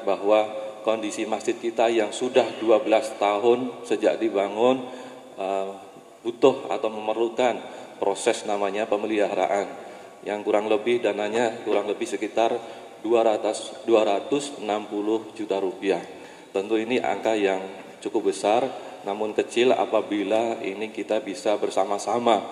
bahwa kondisi masjid kita yang sudah 12 tahun sejak dibangun butuh atau memerlukan proses namanya pemeliharaan yang kurang lebih dananya kurang lebih sekitar 260 juta rupiah. Tentu ini angka yang cukup besar, namun kecil apabila ini kita bisa bersama-sama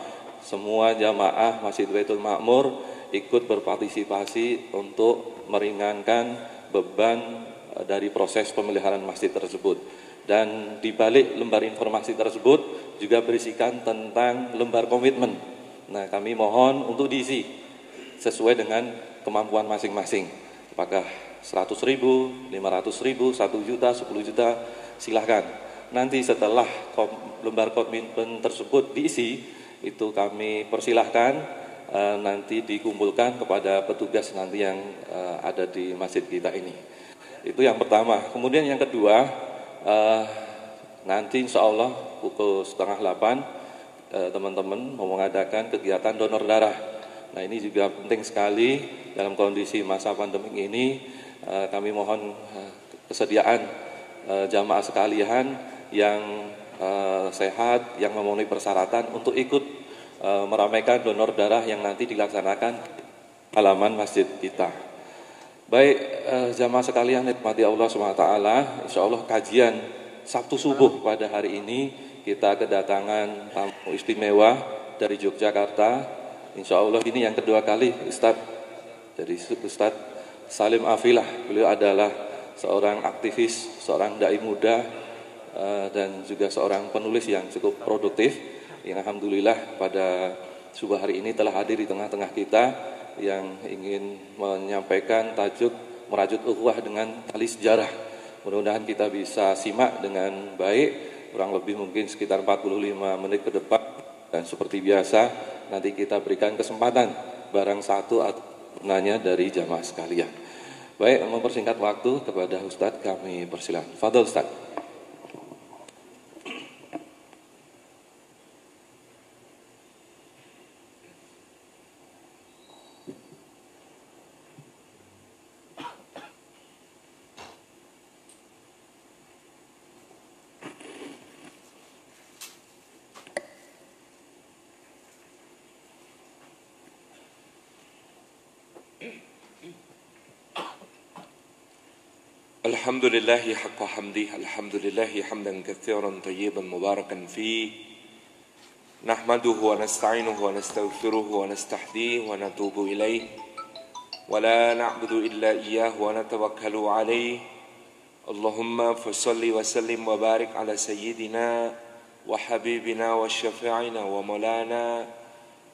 semua jamaah Masjid Baitul Ma'mur ikut berpartisipasi untuk meringankan beban dari proses pemeliharaan masjid tersebut. Dan di balik lembar informasi tersebut juga berisikan tentang lembar komitmen. Nah, kami mohon untuk diisi sesuai dengan kemampuan masing-masing. Apakah 100.000, 500.000, 1 juta, 10 juta, silahkan. Nanti setelah lembar komitmen tersebut diisi, itu kami persilahkan nanti dikumpulkan kepada petugas nanti yang ada di masjid kita ini. Itu yang pertama. Kemudian yang kedua, nanti insya Allah pukul 7:30 teman-teman mau mengadakan kegiatan donor darah. Nah, ini juga penting sekali dalam kondisi masa pandemi ini. Kami mohon kesediaan jamaah sekalian yang sehat, yang memenuhi persyaratan untuk ikut meramaikan donor darah yang nanti dilaksanakan halaman masjid kita. Baik, jamaah sekalian nikmati Allah SWT, insya Allah kajian Sabtu subuh pada hari ini kita kedatangan tamu istimewa dari Yogyakarta. Insya Allah ini yang kedua kali Ustadz, dari Ustadz Salim Afilah. Beliau adalah seorang aktivis, seorang dai muda, dan juga seorang penulis yang cukup produktif, yang alhamdulillah pada subuh hari ini telah hadir di tengah-tengah kita, yang ingin menyampaikan tajuk merajut ukhuwah dengan tali sejarah. Mudah-mudahan kita bisa simak dengan baik, kurang lebih mungkin sekitar 45 menit ke depan, dan seperti biasa nanti kita berikan kesempatan barang satu atau nanya dari jamaah sekalian. Baik, mempersingkat waktu kepada Ustadz kami persilakan. Fadhol Ustadz. الحمد لله حق حمده الحمد لله حمدا كثيرا طيبا مباركا فيه نحمده ونستعينه ونستغفره ونستهديه ونتوب إليه ولا نعبد إلا إياه ونتوكل عليه اللهم فصل وسلم وبارك على سيدنا وحبيبنا وشفيعنا ومولانا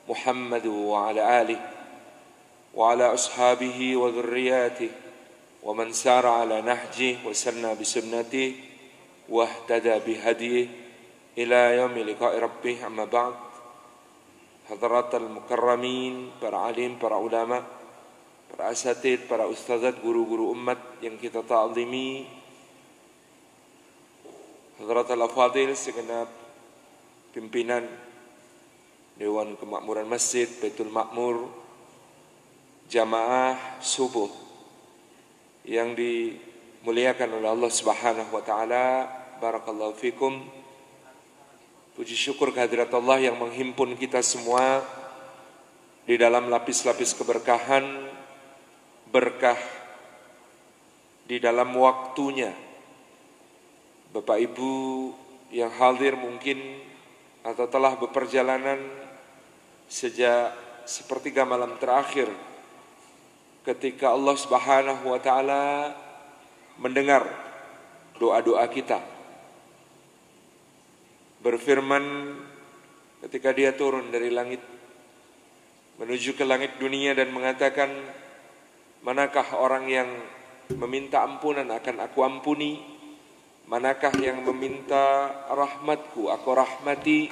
محمد وعلى آله وعلى أصحابه وذرياته ومن سار على نهجه وسنى بسنته واهتدى بهديه إلى يوم لقاء ربه. أما بعد, حضرات المكرمين, para alim, para ulama, para asatid, para ustadzat, guru-guru umat yang kita ta'zimi, Hadrat al-Afadil, segenap pimpinan Dewan Kemakmuran Masjid Baitul Ma'mur, jamaah subuh yang dimuliakan oleh Allah Subhanahu wa taala, barakallahu fikum. Puji syukur kehadirat Allah yang menghimpun kita semua di dalam lapis-lapis keberkahan, berkah di dalam waktunya. Bapak Ibu yang hadir mungkin atau telah berperjalanan sejak sepertiga malam terakhir, ketika Allah Subhanahu wa taala mendengar doa-doa kita. Berfirman ketika Dia turun dari langit menuju ke langit dunia dan mengatakan, manakah orang yang meminta ampunan akan aku ampuni, manakah yang meminta rahmatku aku rahmati,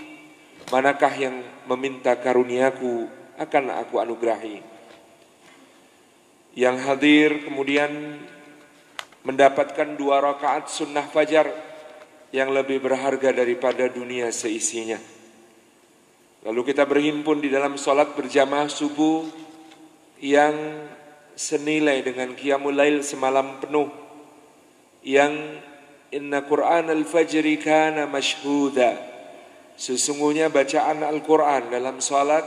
manakah yang meminta karuniaku akan aku anugerahi. Yang hadir kemudian mendapatkan 2 rakaat sunnah fajar yang lebih berharga daripada dunia seisinya. Lalu kita berhimpun di dalam sholat berjamaah subuh yang senilai dengan qiyamul lail semalam penuh yang inna Qur'an al-fajri kana mashhuda. Sesungguhnya bacaan Al-Quran dalam salat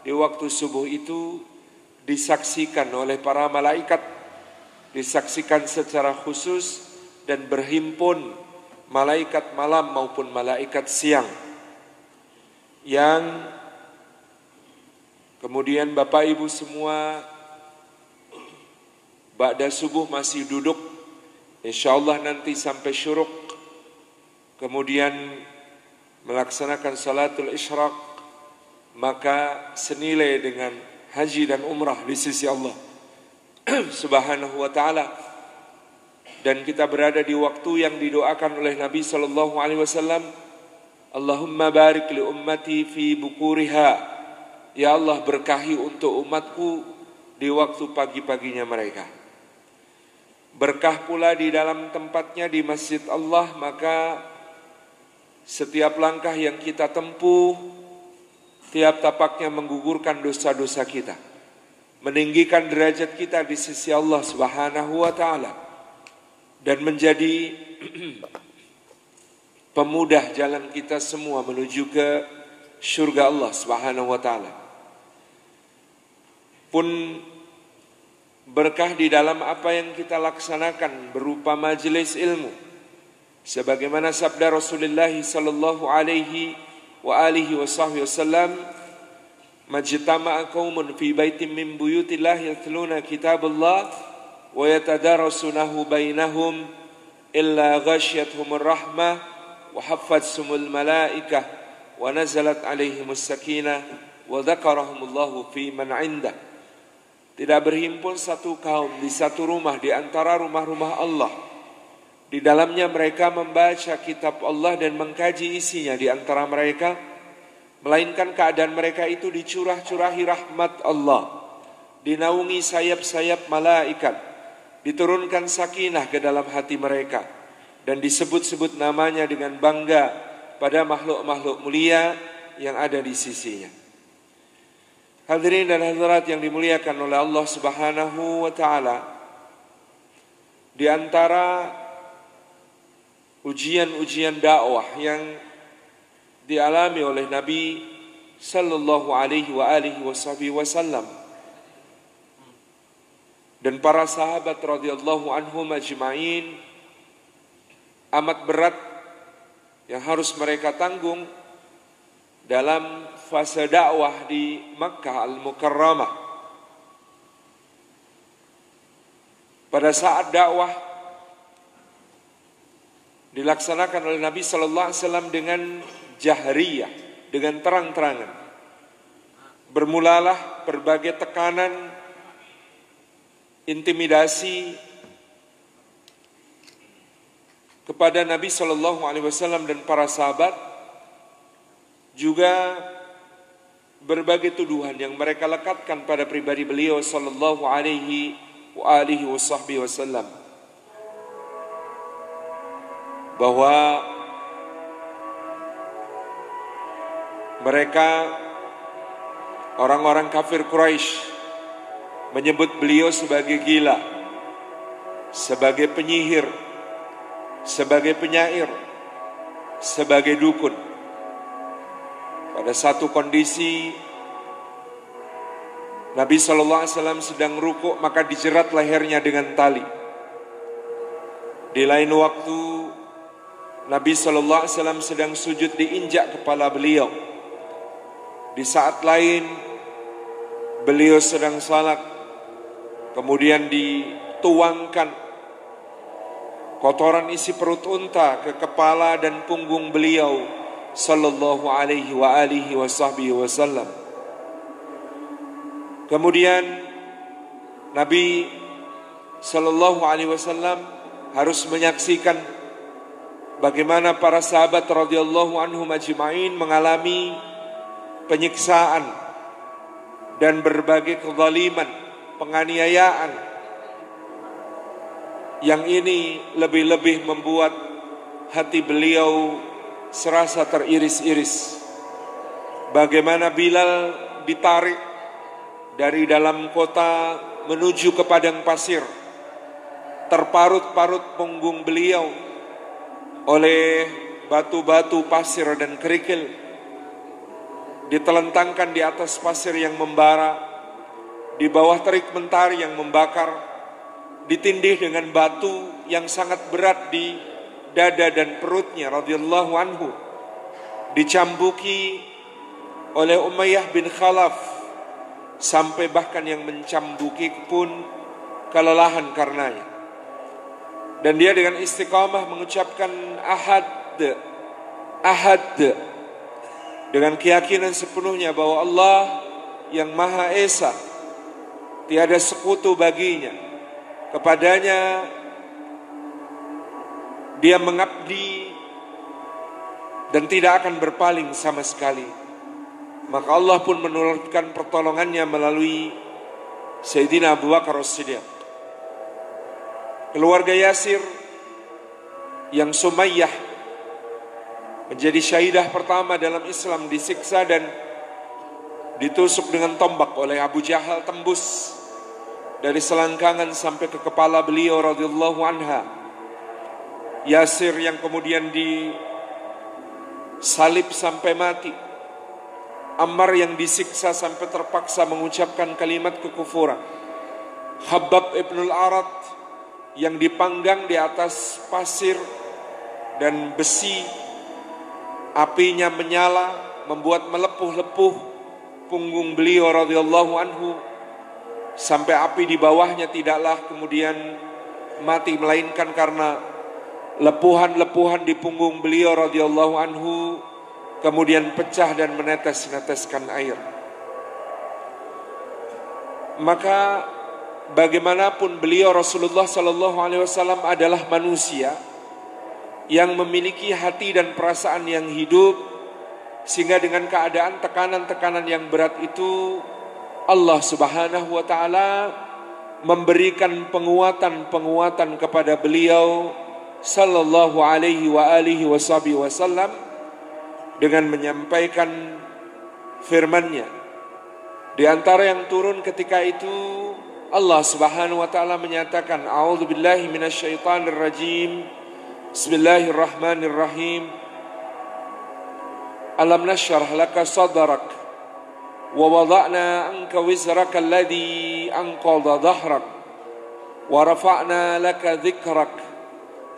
di waktu subuh itu disaksikan oleh para malaikat, disaksikan secara khusus dan berhimpun malaikat malam maupun malaikat siang. Yang kemudian Bapak Ibu semua ba'da subuh masih duduk, insyaallah nanti sampai syuruk, kemudian melaksanakan salatul isyraq, maka senilai dengan haji dan umrah di sisi Allah Subhanahu wa ta'ala. Dan kita berada di waktu yang didoakan oleh Nabi sallallahu alaihi wasallam, Allahumma barik li ummati fi bukuriha. Ya Allah, berkahi untuk umatku di waktu pagi-paginya mereka. Berkah pula di dalam tempatnya di masjid Allah, maka setiap langkah yang kita tempuh, tiap tapaknya menggugurkan dosa-dosa kita, meninggikan derajat kita di sisi Allah Subhanahu wa ta'ala, dan menjadi pemudah jalan kita semua menuju ke surga Allah Subhanahu wa ta'ala. Pun berkah di dalam apa yang kita laksanakan berupa majelis ilmu. Sebagaimana sabda Rasulullah sallallahu alaihi wa alihi wasallam, majtama'a qaumun fi baitin min buyutillah yatluna kitaballah wa yatadarasunahu bainahum illa ghashiyatuhumur rahmah wa haffathumul malaikah wa nazalat alaihimus sakinah wa dzakarahumullahu fi man 'indah. Tidak berhimpun satu kaum di satu rumah di antara rumah-rumah Allah, di dalamnya mereka membaca kitab Allah dan mengkaji isinya di antara mereka, melainkan keadaan mereka itu dicurah-curahi rahmat Allah, dinaungi sayap-sayap malaikat, diturunkan sakinah ke dalam hati mereka, dan disebut-sebut namanya dengan bangga pada makhluk-makhluk mulia yang ada di sisinya. Hadirin dan hadirat yang dimuliakan oleh Allah Subhanahu wa ta'ala, di antara ujian-ujian dakwah yang dialami oleh Nabi sallallahu alaihi wa alihi wasallam dan para sahabat radhiyallahu anhum ajma'in, amat berat yang harus mereka tanggung dalam fase dakwah di Makkah Al-Mukarramah. Pada saat dakwah dilaksanakan oleh Nabi sallallahu alaihi wasallam dengan jahriyah, dengan terang-terangan. Bermulalah berbagai tekanan, intimidasi kepada Nabi sallallahu alaihi wasallam dan para sahabat, juga berbagai tuduhan yang mereka lekatkan pada pribadi beliau sallallahu alaihi wasallam, bahwa mereka orang-orang kafir Quraisy menyebut beliau sebagai gila, sebagai penyihir, sebagai penyair, sebagai dukun. Pada satu kondisi Nabi SAW sedang rukuk, maka dijerat lehernya dengan tali. Di lain waktu Nabi SAW sedang sujud, diinjak kepala beliau. Di saat lain beliau sedang salat, kemudian dituangkan kotoran isi perut unta ke kepala dan punggung beliau sallallahu alaihi wasallam. Kemudian Nabi sallallahu alaihi wasallam harus menyaksikan bagaimana para sahabat radhiyallahu anhum ajma'in mengalami penyiksaan dan berbagai kezaliman, penganiayaan, yang ini lebih-lebih membuat hati beliau serasa teriris-iris. Bagaimana Bilal ditarik dari dalam kota menuju ke padang pasir. Terparut-parut punggung beliau oleh batu-batu pasir dan kerikil. Ditelentangkan di atas pasir yang membara, di bawah terik mentari yang membakar, ditindih dengan batu yang sangat berat di dada dan perutnya radhiyallahu anhu. Dicambuki oleh Umayyah bin Khalaf, sampai bahkan yang mencambuki pun kelelahan karenanya. Dan dia dengan istiqamah mengucapkan ahad, ahad, dengan keyakinan sepenuhnya bahwa Allah yang Maha Esa, tiada sekutu baginya. Kepadanya dia mengabdi dan tidak akan berpaling sama sekali. Maka Allah pun menurunkan pertolongannya melalui Sayyidina Abu Bakar As-Siddiq. Keluarga Yasir yang Sumayyah menjadi syahidah pertama dalam Islam, disiksa dan ditusuk dengan tombak oleh Abu Jahal, tembus dari selangkangan sampai ke kepala beliau radhiyallahu anha. Yasir yang kemudian disalib sampai mati. Ammar yang disiksa sampai terpaksa mengucapkan kalimat kekufuran. Khabbab ibnul Arat yang dipanggang di atas pasir dan besi, apinya menyala membuat melepuh-lepuh punggung beliau radhiyallahu anhu, sampai api di bawahnya tidaklah kemudian mati, melainkan karena lepuhan-lepuhan di punggung beliau radhiyallahu anhu kemudian pecah dan menetes-neteskan air. Maka bagaimanapun beliau Rasulullah sallallahu alaihi wasallam adalah manusia yang memiliki hati dan perasaan yang hidup, sehingga dengan keadaan tekanan-tekanan yang berat itu Allah Subhanahu wa taala memberikan penguatan-penguatan kepada beliau sallallahu alaihi wa alihi wasallam dengan menyampaikan firman-Nya. Di antara yang turun ketika itu, Allah Subhanahu wa taala menyatakan, a'udzubillahi minasyaitonir rajim. Bismillahirrahmanirrahim. Alam nashrah laka sadrak wa wada'na anka wizraka alladhi anqadha dhahrak wa rafa'na laka dhikrak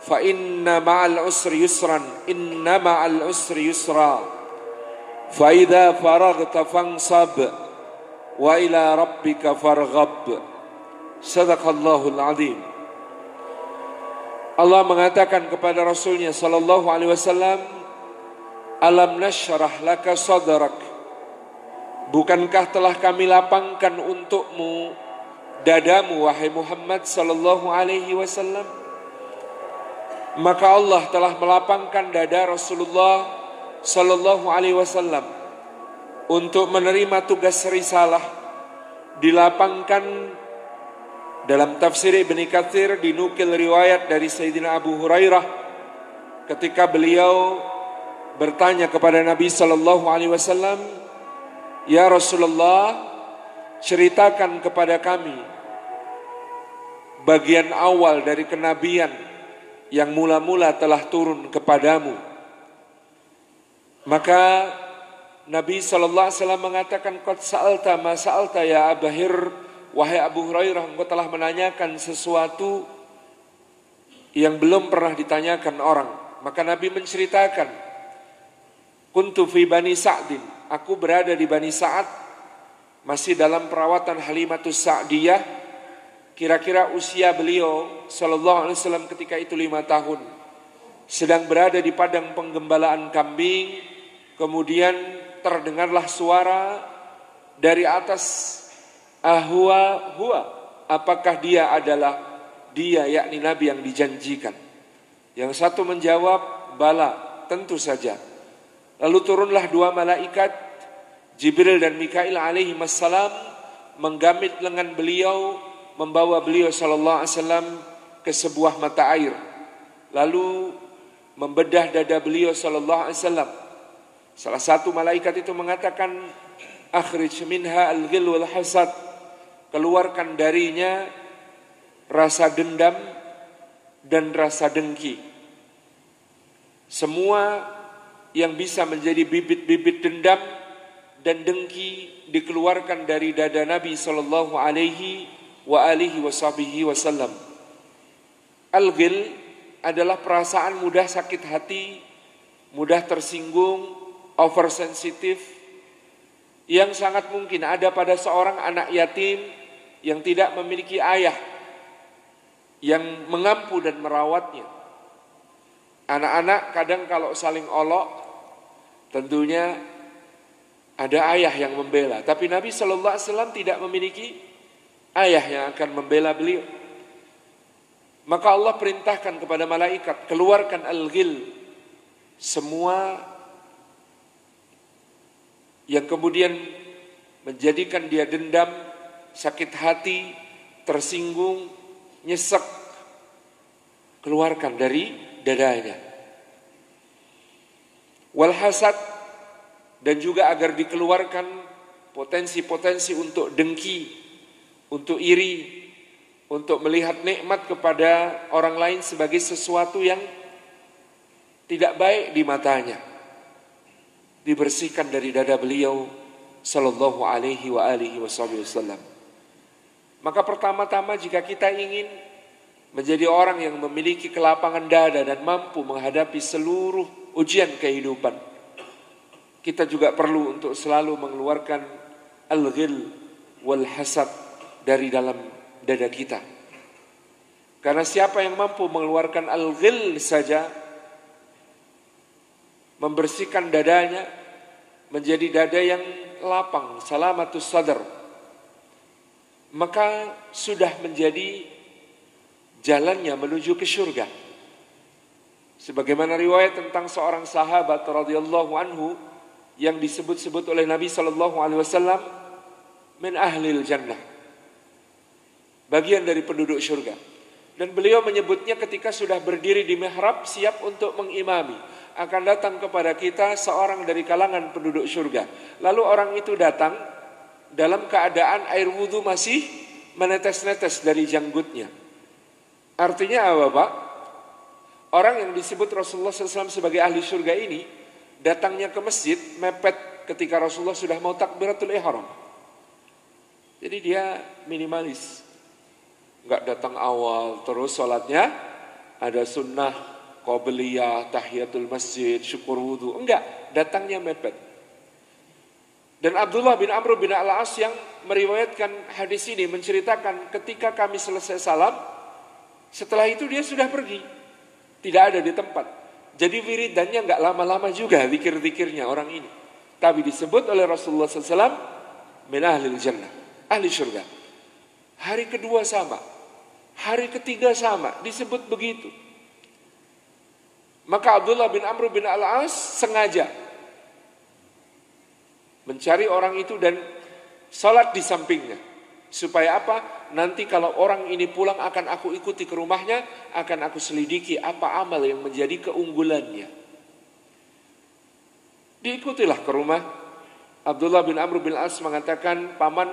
fa inna ma'al usri yusran inna ma'al usri yusra fa idza faraghta fansab wa ila rabbika farghab. Sadaqallahul azim. Allah mengatakan kepada Rasulnya sallallahu alaihi wasallam, alam nashrah laka sadrak, bukankah telah kami lapangkan untukmu dadamu wahai Muhammad sallallahu alaihi wasallam? Maka Allah telah melapangkan dada Rasulullah sallallahu alaihi wasallam untuk menerima tugas risalah. Dilapangkan. Dalam tafsir Ibnu Katsir dinukil riwayat dari Sayyidina Abu Hurairah ketika beliau bertanya kepada Nabi sallallahu alaihi wasallam, "Ya Rasulullah, ceritakan kepada kami bagian awal dari kenabian yang mula-mula telah turun kepadamu." Maka Nabi sallallahu alaihi wasallam mengatakan, "Qad sa'alta ma sa'alta ya Abahir." Wahai Abu Hurairah, engkau telah menanyakan sesuatu yang belum pernah ditanyakan orang. Maka Nabi menceritakan, kuntu fi Bani Sa'din, aku berada di Bani Sa'ad, masih dalam perawatan Halimatus Sa'diyah. Kira-kira usia beliau sallallahu alaihi wasallam ketika itu 5 tahun. Sedang berada di padang penggembalaan kambing, kemudian terdengarlah suara dari atas, ahwa huwa, apakah dia adalah dia, yakni Nabi yang dijanjikan. Yang satu menjawab, bala, tentu saja. Lalu turunlah 2 malaikat, Jibril dan Mikail alaihi wassalam, menggamit lengan beliau, membawa beliau sallallahu alaihi wasallam ke sebuah mata air. Lalu membedah dada beliau sallallahu alaihi wasallam. Salah satu malaikat itu mengatakan, akhrij minha al-ghil wal hasad, keluarkan darinya rasa dendam dan rasa dengki. Semua yang bisa menjadi bibit-bibit dendam dan dengki dikeluarkan dari dada Nabi sallallahu alaihi wasallam. Al-ghil adalah perasaan mudah sakit hati, mudah tersinggung, oversensitif, yang sangat mungkin ada pada seorang anak yatim yang tidak memiliki ayah yang mengampu dan merawatnya. Anak-anak kadang kalau saling olok, tentunya ada ayah yang membela. Tapi Nabi Shallallahu Alaihi Wasallam tidak memiliki ayah yang akan membela beliau. Maka Allah perintahkan kepada malaikat, keluarkan al-ghil, semua yang kemudian menjadikan dia dendam, sakit hati, tersinggung, nyesek, keluarkan dari dadanya. Wal hasad, dan juga agar dikeluarkan potensi-potensi untuk dengki, untuk iri, untuk melihat nikmat kepada orang lain sebagai sesuatu yang tidak baik di matanya. Dibersihkan dari dada beliau sallallahu alaihi wasallam. Maka pertama-tama jika kita ingin menjadi orang yang memiliki kelapangan dada dan mampu menghadapi seluruh ujian kehidupan, kita juga perlu untuk selalu mengeluarkan al-ghil wal hasad dari dalam dada kita. Karena siapa yang mampu mengeluarkan al-ghil saja, membersihkan dadanya menjadi dada yang lapang, salamatus sadar, maka sudah menjadi jalannya menuju ke surga. Sebagaimana riwayat tentang seorang sahabat radhiyallahu anhu yang disebut-sebut oleh Nabi sallallahu alaihi wasallam min ahlil jannah, bagian dari penduduk surga. Dan beliau menyebutnya ketika sudah berdiri di mihrab siap untuk mengimami, akan datang kepada kita seorang dari kalangan penduduk surga. Lalu orang itu datang dalam keadaan air wudhu masih menetes-netes dari janggutnya. Artinya apa, Pak? Orang yang disebut Rasulullah SAW sebagai ahli surga ini datangnya ke masjid mepet ketika Rasulullah sudah mau takbiratul ihram. Jadi dia minimalis, nggak datang awal, terus sholatnya ada sunnah, qobliyah, tahiyatul masjid, syukur wudhu. Enggak, datangnya mepet. Dan Abdullah bin Amr bin Al-As yang meriwayatkan hadis ini menceritakan ketika kami selesai salam, setelah itu dia sudah pergi, tidak ada di tempat. Jadi wiridannya enggak lama-lama juga zikir-zikirnya orang ini. Tapi disebut oleh Rasulullah SAW min ahlil jannah, ahli surga. Hari kedua sama, hari ketiga sama, disebut begitu. Maka Abdullah bin Amr bin Al-As sengaja mencari orang itu dan salat di sampingnya. Supaya apa? Nanti kalau orang ini pulang akan aku ikuti ke rumahnya, akan aku selidiki apa amal yang menjadi keunggulannya. Diikutilah ke rumah. Abdullah bin Amr bin Al-As mengatakan, "Paman,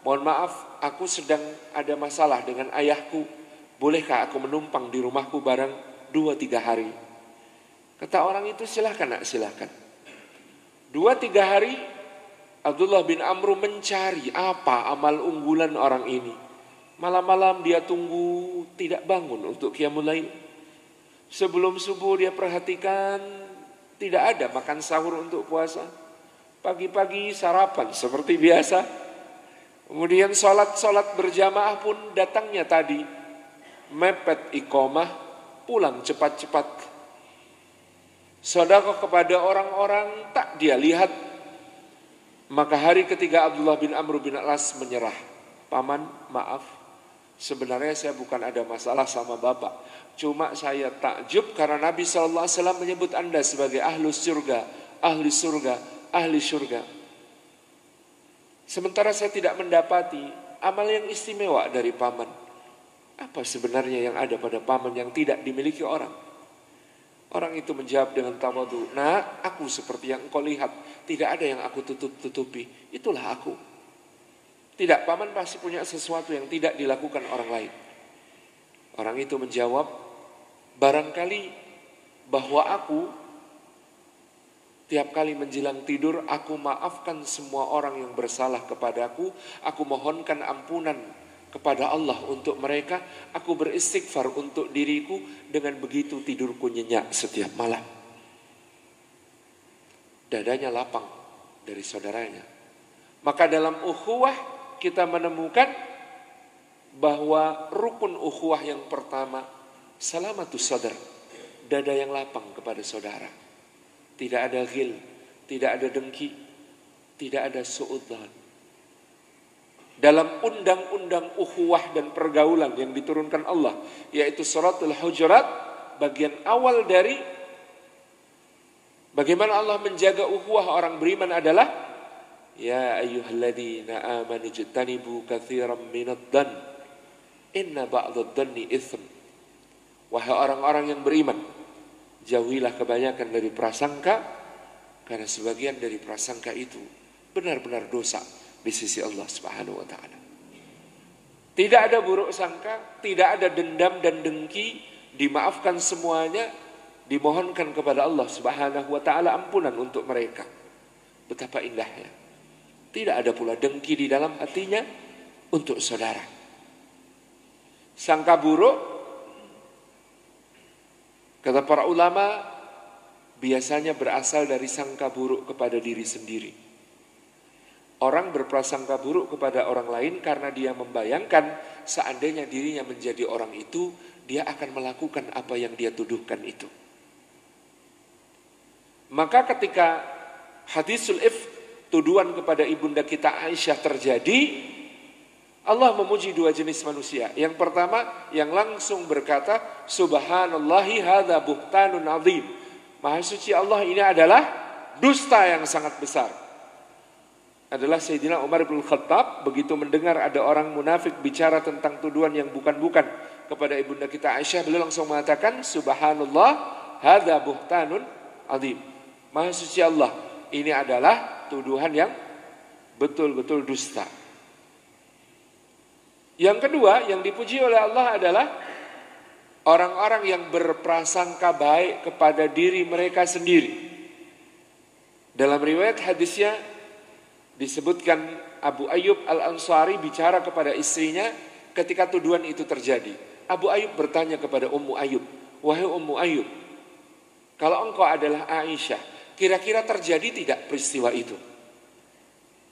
mohon maaf, aku sedang ada masalah dengan ayahku. Bolehkah aku menumpang di rumahku barang 2-3 hari?" Kata orang itu, "Silahkan nak, silahkan." 2-3 hari Abdullah bin Amr mencari apa amal unggulan orang ini. Malam-malam dia tunggu, tidak bangun untuk qiyamul lail. Sebelum subuh dia perhatikan tidak ada makan sahur untuk puasa. Pagi-pagi sarapan seperti biasa. Kemudian sholat berjamaah pun datangnya tadi. Mepet iqamah, pulang cepat-cepat. Sedekah kepada orang-orang tak dia lihat. Maka hari ketiga Abdullah bin Amr bin Al-As menyerah. "Paman, maaf, sebenarnya saya bukan ada masalah sama bapak. Cuma saya takjub karena Nabi SAW menyebut Anda sebagai ahli surga, ahli surga, ahli surga. Sementara saya tidak mendapati amal yang istimewa dari paman. Apa sebenarnya yang ada pada paman yang tidak dimiliki orang?" Orang itu menjawab dengan tawadhu, "Nah, aku seperti yang engkau lihat, tidak ada yang aku tutup-tutupi. Itulah aku. Tidak, paman pasti punya sesuatu yang tidak dilakukan orang lain. Orang itu menjawab, barangkali bahwa aku tiap kali menjelang tidur, aku maafkan semua orang yang bersalah kepadaku. Aku mohonkan ampunan kepada Allah untuk mereka. Aku beristighfar untuk diriku. Dengan begitu tidurku nyenyak setiap malam. Dadanya lapang dari saudaranya. Maka dalam ukhuwah kita menemukan bahwa rukun ukhuwah yang pertama, salamatus sadar, dada yang lapang kepada saudara. Tidak ada ghil, tidak ada dengki, tidak ada su'udzon. Dalam undang-undang ukhuwah dan pergaulan yang diturunkan Allah, yaitu suratul Hujurat, bagian awal dari bagaimana Allah menjaga ukhuwah orang beriman adalah ya ayyuhalladzina amanu jtanibu katsiran minadh-dhann inna ba'dadh-dhanni itsm. Wahai orang-orang yang beriman, jauhilah kebanyakan dari prasangka, karena sebagian dari prasangka itu benar-benar dosa di sisi Allah Subhanahu wa taala. Tidak ada buruk sangka, tidak ada dendam dan dengki, dimaafkan semuanya, dimohonkan kepada Allah Subhanahu wa taala ampunan untuk mereka. Betapa indahnya. Tidak ada pula dengki di dalam hatinya untuk saudara. Sangka buruk, kata para ulama, biasanya berasal dari sangka buruk kepada diri sendiri. Orang berprasangka buruk kepada orang lain karena dia membayangkan seandainya dirinya menjadi orang itu, dia akan melakukan apa yang dia tuduhkan itu. Maka ketika hadisul ifk, tuduhan kepada ibunda kita Aisyah terjadi, Allah memuji dua jenis manusia. Yang pertama yang langsung berkata, subhanallahi hadza buhtanun azim. Maha suci Allah, ini adalah dusta yang sangat besar. Adalah Sayyidina Umar bin Khattab begitu mendengar ada orang munafik bicara tentang tuduhan yang bukan-bukan kepada ibunda kita Aisyah, beliau langsung mengatakan, subhanallah hadza buhtanun azim. Maha suci Allah, ini adalah tuduhan yang betul-betul dusta. Yang kedua yang dipuji oleh Allah adalah orang-orang yang berprasangka baik kepada diri mereka sendiri. Dalam riwayat hadisnya disebutkan Abu Ayyub Al-Ansari bicara kepada istrinya ketika tuduhan itu terjadi. Abu Ayyub bertanya kepada Ummu Ayyub, wahai Ummu Ayyub, kalau engkau adalah Aisyah, kira-kira terjadi tidak peristiwa itu?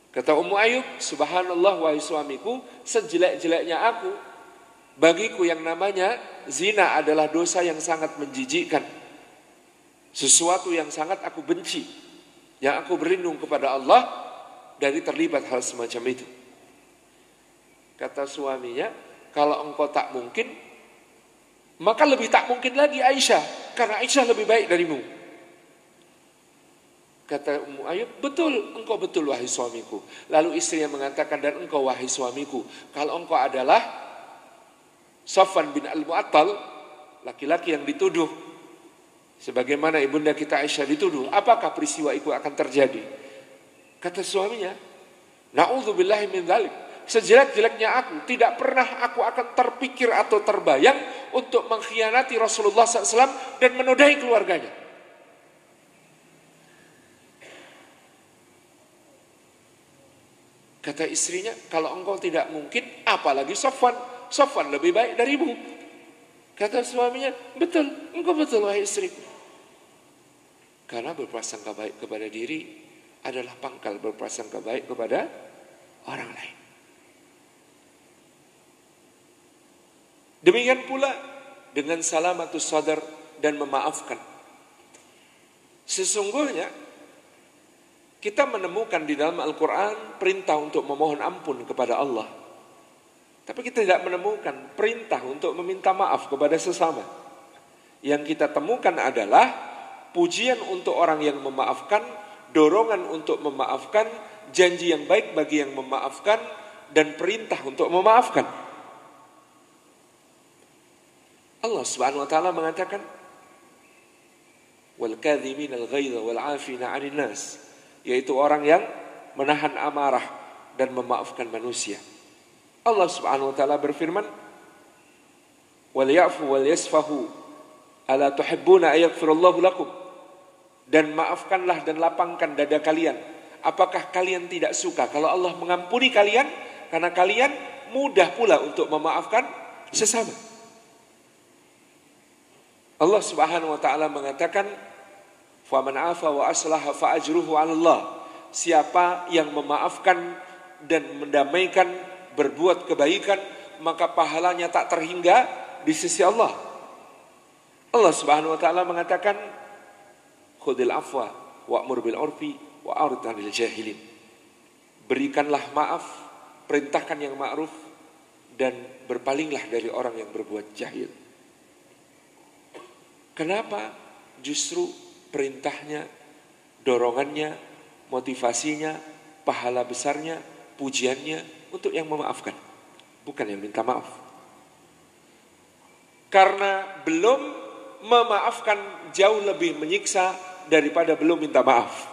Kata Ummu Ayyub, subhanallah wahai suamiku, sejelek-jeleknya aku, bagiku yang namanya zina adalah dosa yang sangat menjijikkan. Sesuatu yang sangat aku benci, yang aku berlindung kepada Allah dari terlibat hal semacam itu. Kata suaminya, kalau engkau tak mungkin, maka lebih tak mungkin lagi Aisyah, karena Aisyah lebih baik darimu. Kata Ummu Ayyub, betul, engkau betul wahai suamiku. Lalu istrinya mengatakan, dan engkau wahai suamiku, kalau engkau adalah Safwan bin Al-Mu'attal, laki-laki yang dituduh sebagaimana ibunda kita Aisyah dituduh, apakah peristiwa itu akan terjadi? Kata suaminya, na'udzubillahi min dzalik, sejelek-jeleknya aku, tidak pernah aku akan terpikir atau terbayang untuk mengkhianati Rasulullah SAW dan menodai keluarganya. Kata istrinya, kalau engkau tidak mungkin, apalagi Safwan. Safwan lebih baik darimu. Kata suaminya, betul, engkau betul wahai istriku. Karena berprasangka baik kepada diri adalah pangkal berprasangka baik kepada orang lain. Demikian pula dengan salamatus sadar dan memaafkan. Sesungguhnya kita menemukan di dalam Al-Quran perintah untuk memohon ampun kepada Allah. Tapi kita tidak menemukan perintah untuk meminta maaf kepada sesama. Yang kita temukan adalah pujian untuk orang yang memaafkan, dorongan untuk memaafkan, janji yang baik bagi yang memaafkan, dan perintah untuk memaafkan. Allah Subhanahu wa taala mengatakan, wal kadhimin al-ghaidha wal 'afina 'anil nas, yaitu orang yang menahan amarah dan memaafkan manusia. Allah Subhanahu wa taala berfirman, "Wal ya'fu wal yasfahu, ala tuhibbuna ay yaghfirallahu lakum." Dan maafkanlah dan lapangkan dada kalian. Apakah kalian tidak suka kalau Allah mengampuni kalian? Karena kalian mudah pula untuk memaafkan sesama. Allah Subhanahu wa taala mengatakan, "Faman 'afa wa aslaha fa ajruhu 'ala Allah." Siapa yang memaafkan dan mendamaikan, berbuat kebaikan, maka pahalanya tak terhingga di sisi Allah. Allah Subhanahu wa taala mengatakan, "Khudil afwa wa'mur bil 'urfi wa'rid 'anil jahilin." Berikanlah maaf, perintahkan yang ma'ruf, dan berpalinglah dari orang yang berbuat jahil. Kenapa justru perintahnya, dorongannya, motivasinya, pahala besarnya, pujiannya untuk yang memaafkan, bukan yang minta maaf? Karena belum memaafkan jauh lebih menyiksa daripada belum minta maaf.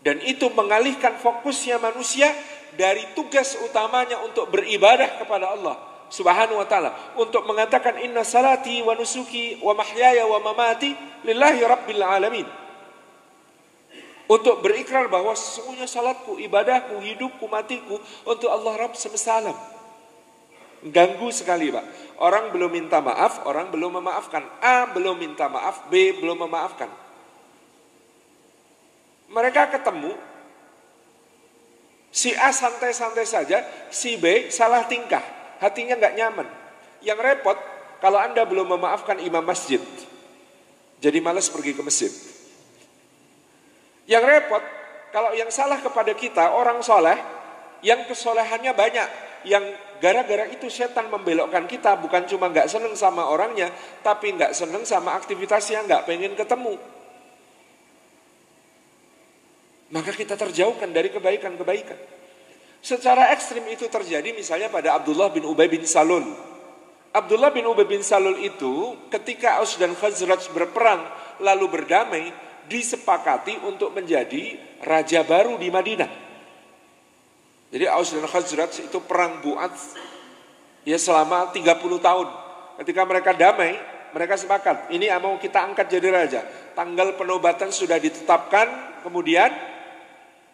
Dan itu mengalihkan fokusnya manusia dari tugas utamanya untuk beribadah kepada Allah Subhanahu wa taala, untuk mengatakan inna salati wa nusuki wa mahyaya wa mamati lillahi rabbil alamin. Untuk berikrar bahwa sesungguhnya salatku, ibadahku, hidupku, matiku untuk Allah Rabb semesta alam. Ganggu sekali, Pak. Orang belum minta maaf, orang belum memaafkan. A belum minta maaf, B belum memaafkan. Mereka ketemu, si A santai-santai saja, si B salah tingkah, hatinya gak nyaman. Yang repot kalau Anda belum memaafkan imam masjid, jadi malas pergi ke masjid. Yang repot kalau yang salah kepada kita orang soleh, yang kesolehannya banyak, yang gara-gara itu setan membelokkan kita, bukan cuma gak seneng sama orangnya, tapi gak seneng sama aktivitasnya, gak pengen ketemu. Maka kita terjauhkan dari kebaikan-kebaikan. Secara ekstrim itu terjadi misalnya pada Abdullah bin Ubay bin Salul. Abdullah bin Ubay bin Salul itu ketika Aus dan Khazraj berperang lalu berdamai, disepakati untuk menjadi raja baru di Madinah. Jadi Aus dan Khazraj itu perang Bu'ats ya selama 30 tahun. Ketika mereka damai, mereka sepakat, ini mau kita angkat jadi raja. Tanggal penobatan sudah ditetapkan, kemudian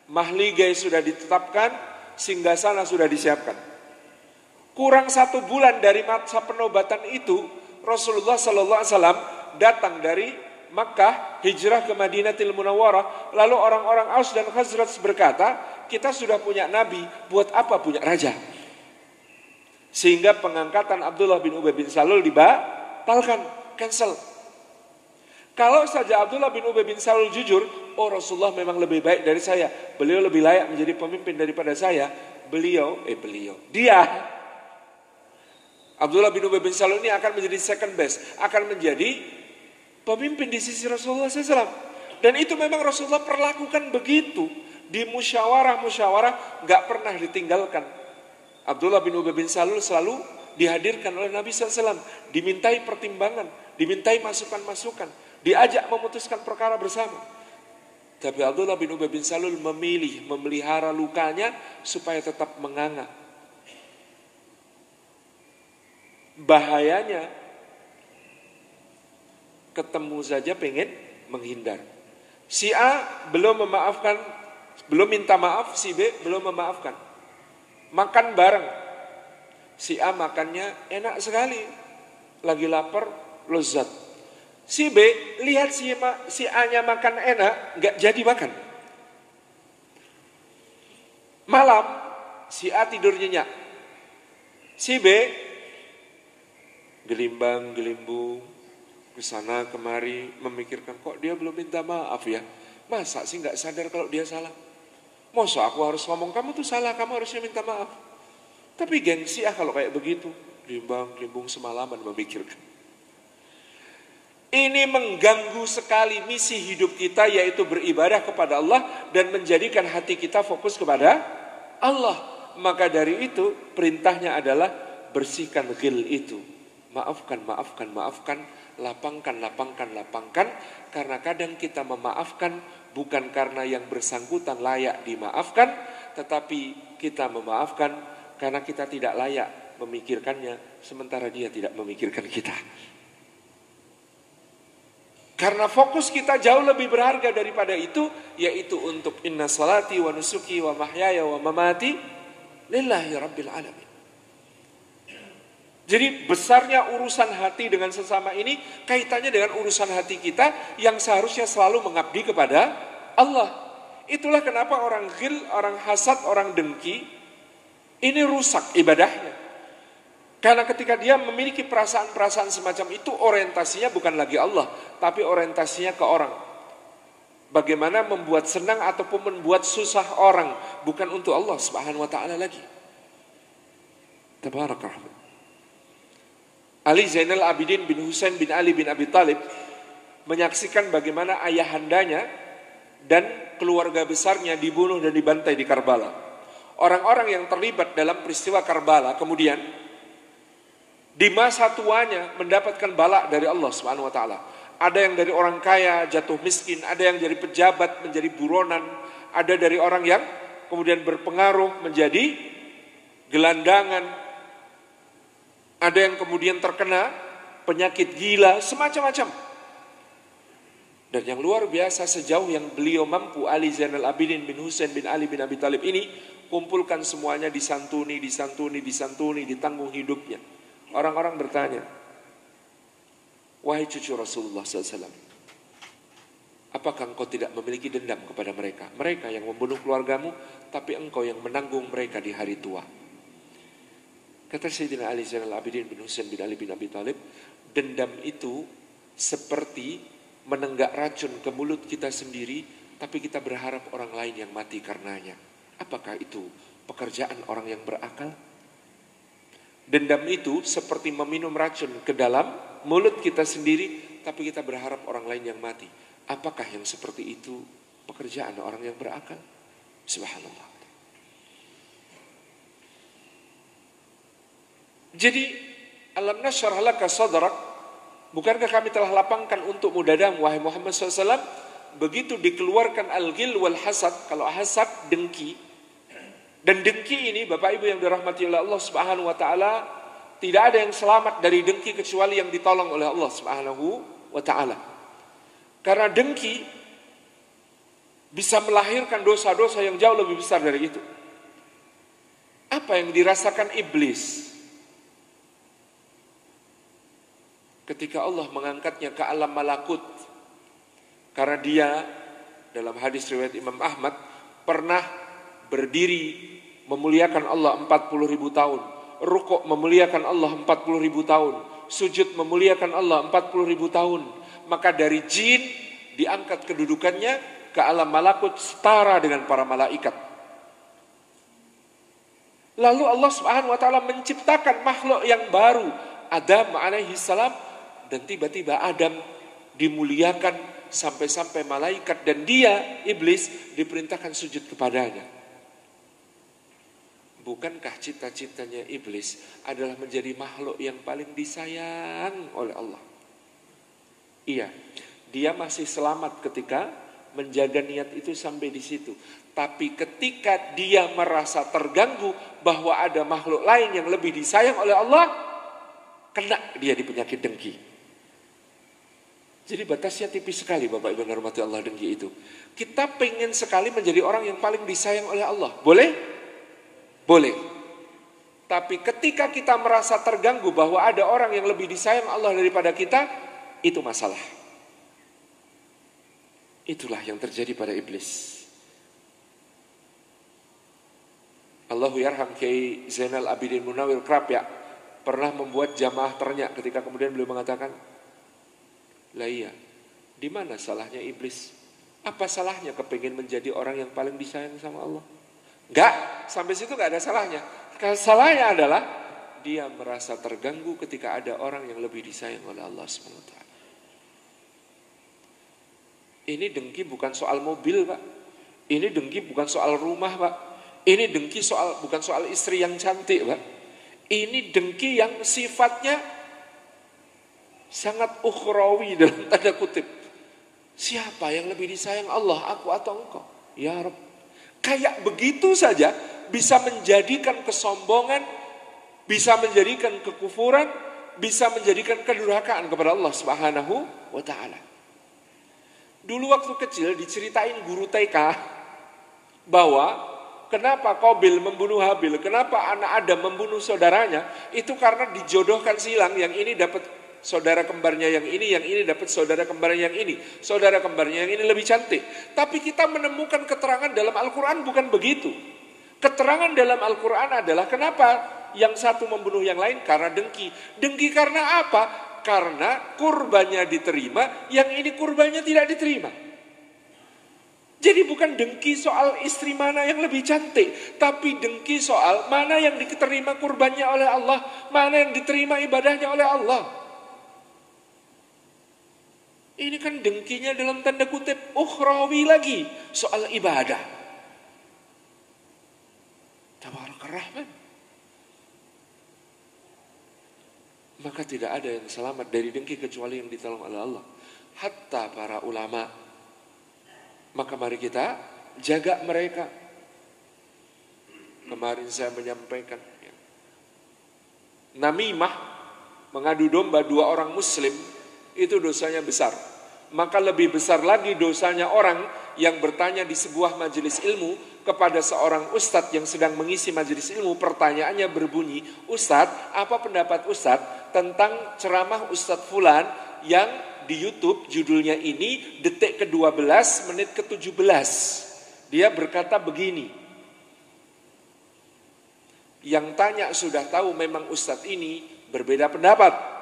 mahligai sudah ditetapkan, singgasana sudah disiapkan. Kurang 1 bulan dari masa penobatan itu, Rasulullah SAW datang dari Makkah, hijrah ke Madinatul Munawwarah. Lalu orang-orang Aus dan Khazraj berkata, kita sudah punya nabi, buat apa punya raja? Sehingga pengangkatan Abdullah bin Ubay bin Salul dibatalkan, cancel. Kalau saja Abdullah bin Ubay bin Salul jujur, oh Rasulullah memang lebih baik dari saya, beliau lebih layak menjadi pemimpin daripada saya, dia Abdullah bin Ubay bin Salul ini akan menjadi second best, akan menjadi pemimpin di sisi Rasulullah SAW. Dan itu memang Rasulullah perlakukan begitu. Di musyawarah gak pernah ditinggalkan. Abdullah bin Ubay bin Salul selalu dihadirkan oleh Nabi SAW, dimintai pertimbangan, dimintai masukan-masukan, diajak memutuskan perkara bersama. Tapi Abdullah bin Ubay bin Salul memilih memelihara lukanya supaya tetap menganga. Bahayanya ketemu saja pengen menghindar. Si A belum memaafkan, belum minta maaf, si B belum memaafkan. Makan bareng. Si A makannya enak sekali, lagi lapar, lezat. Si B lihat si A-nya makan enak, gak jadi makan. Malam si A tidur nyenyak, si B gelimbang-gelimbung kesana kemari memikirkan, kok dia belum minta maaf ya? Masa sih gak sadar kalau dia salah? Masa aku harus ngomong kamu tuh salah, kamu harusnya minta maaf? Tapi gengsi kalau kayak begitu, gelimbang-gelimbung semalaman memikirkan. Ini mengganggu sekali misi hidup kita, yaitu beribadah kepada Allah dan menjadikan hati kita fokus kepada Allah. Maka dari itu perintahnya adalah bersihkan ghil itu. Maafkan, lapangkan. Karena kadang kita memaafkan bukan karena yang bersangkutan layak dimaafkan, tetapi kita memaafkan karena kita tidak layak memikirkannya, sementara dia tidak memikirkan kita. Karena fokus kita jauh lebih berharga daripada itu, yaitu untuk inna salati wa nusuki wa mahyaya wa mamati lillahi rabbil alamin. Jadi besarnya urusan hati dengan sesama ini kaitannya dengan urusan hati kita yang seharusnya selalu mengabdi kepada Allah. Itulah kenapa orang ghil, orang hasad, orang dengki ini rusak ibadahnya. Karena ketika dia memiliki perasaan-perasaan semacam itu, orientasinya bukan lagi Allah, tapi orientasinya ke orang. Bagaimana membuat senang ataupun membuat susah orang, bukan untuk Allah Subhanahu wa taala lagi. Tabarakallah. Ali Zainal Abidin bin Husain bin Ali bin Abi Thalib menyaksikan bagaimana ayahandanya dan keluarga besarnya dibunuh dan dibantai di Karbala. Orang-orang yang terlibat dalam peristiwa Karbala kemudian di masa tuanya mendapatkan bala dari Allah Subhanahu wa taala. Ada yang dari orang kaya jatuh miskin, ada yang dari pejabat menjadi buronan, ada dari orang yang kemudian berpengaruh menjadi gelandangan. Ada yang kemudian terkena penyakit gila, semacam-macam. Dan yang luar biasa sejauh yang beliau mampu, Ali Zainal Abidin bin Husain bin Ali bin Abi Thalib ini, kumpulkan semuanya disantuni, ditanggung hidupnya. Orang-orang bertanya, wahai cucu Rasulullah SAW, apakah engkau tidak memiliki dendam kepada mereka? Mereka yang membunuh keluargamu, tapi engkau yang menanggung mereka di hari tua. Kata Sayyidina Ali Zainal Abidin bin Husain bin Ali bin Abi Thalib, dendam itu seperti menenggak racun ke mulut kita sendiri, tapi kita berharap orang lain yang mati karenanya. Apakah itu pekerjaan orang yang berakal? Dendam itu seperti meminum racun ke dalam mulut kita sendiri, tapi kita berharap orang lain yang mati. Apakah yang seperti itu pekerjaan orang yang berakal? Subhanallah. Jadi, alam nashrah laka sadrak, bukankah kami telah lapangkan untukmu dadamu, wahai Muhammad SAW? Begitu dikeluarkan al-ghil wal hasad, kalau hasad dengki, dan dengki ini Bapak Ibu yang dirahmati oleh Allah Subhanahu wa taala, tidak ada yang selamat dari dengki kecuali yang ditolong oleh Allah Subhanahu wa taala. Karena dengki bisa melahirkan dosa-dosa yang jauh lebih besar dari itu. Apa yang dirasakan iblis ketika Allah mengangkatnya ke alam malakut, karena dia dalam hadis riwayat Imam Ahmad pernah berdiri memuliakan Allah 40.000 tahun, rukuk memuliakan Allah 40.000 tahun, sujud memuliakan Allah 40.000 tahun. Maka dari jin diangkat kedudukannya ke alam malakut setara dengan para malaikat. Lalu Allah Subhanahu wa taala menciptakan makhluk yang baru, Adam alaihi salam. Dan tiba-tiba Adam dimuliakan sampai-sampai malaikat dan dia, iblis, diperintahkan sujud kepadanya. Bukankah cita-citanya iblis adalah menjadi makhluk yang paling disayang oleh Allah? Iya, dia masih selamat ketika menjaga niat itu sampai di situ. Tapi ketika dia merasa terganggu bahwa ada makhluk lain yang lebih disayang oleh Allah, kena dia di penyakit dengki. Jadi batasnya tipis sekali Bapak Ibu yang dirahmati Allah dengki itu. Kita pengen sekali menjadi orang yang paling disayang oleh Allah. Boleh? Boleh. Tapi ketika kita merasa terganggu bahwa ada orang yang lebih disayang Allah daripada kita, itu masalah. Itulah yang terjadi pada iblis. Allahu yarham Kiai Zainal Abidin Munawir Krapyak pernah membuat jamaah ternya ketika kemudian beliau mengatakan, lah iya, di mana salahnya iblis? Apa salahnya kepingin menjadi orang yang paling disayang sama Allah? Enggak, sampai situ enggak ada salahnya. Salahnya adalah dia merasa terganggu ketika ada orang yang lebih disayang oleh Allah SWT. Ini dengki bukan soal mobil, Pak. Ini dengki bukan soal rumah, Pak. Ini dengki bukan soal istri yang cantik, Pak. Ini dengki yang sifatnya sangat ukhrawi dalam tanda kutip. Siapa yang lebih disayang Allah, aku atau engkau? Ya Rabb, Kayak begitu saja bisa menjadikan kesombongan, bisa menjadikan kekufuran, bisa menjadikan kedurhakaan kepada Allah Subhanahu wa taala. Dulu waktu kecil diceritain guru TK bahwa kenapa Qabil membunuh Habil, kenapa anak Adam membunuh saudaranya, itu karena dijodohkan silang, yang ini dapat saudara kembarnya yang ini dapat saudara kembarnya yang ini. Saudara kembarnya yang ini lebih cantik. Tapi kita menemukan keterangan dalam Al-Quran bukan begitu. Keterangan dalam Al-Quran adalah kenapa yang satu membunuh yang lain? Karena dengki. Dengki karena apa? Karena kurbannya diterima, yang ini kurbannya tidak diterima. Jadi bukan dengki soal istri mana yang lebih cantik, tapi dengki soal mana yang diterima kurbannya oleh Allah, mana yang diterima ibadahnya oleh Allah. Ini kan dengkinya dalam tanda kutip ukhrawi lagi, soal ibadah. Tabarakar Rahman. Maka tidak ada yang selamat dari dengki kecuali yang ditolong oleh Allah. Hatta para ulama. Maka mari kita jaga mereka. Kemarin saya menyampaikan namimah, mengadu domba dua orang muslim, itu dosanya besar. Maka lebih besar lagi dosanya orang yang bertanya di sebuah majelis ilmu kepada seorang ustadz yang sedang mengisi majelis ilmu. Pertanyaannya berbunyi, "Ustadz, apa pendapat ustadz tentang ceramah Ustadz Fulan yang di YouTube judulnya ini detik ke-12 menit ke-17. Dia berkata begini." Yang tanya sudah tahu memang Ustadz ini berbeda pendapat.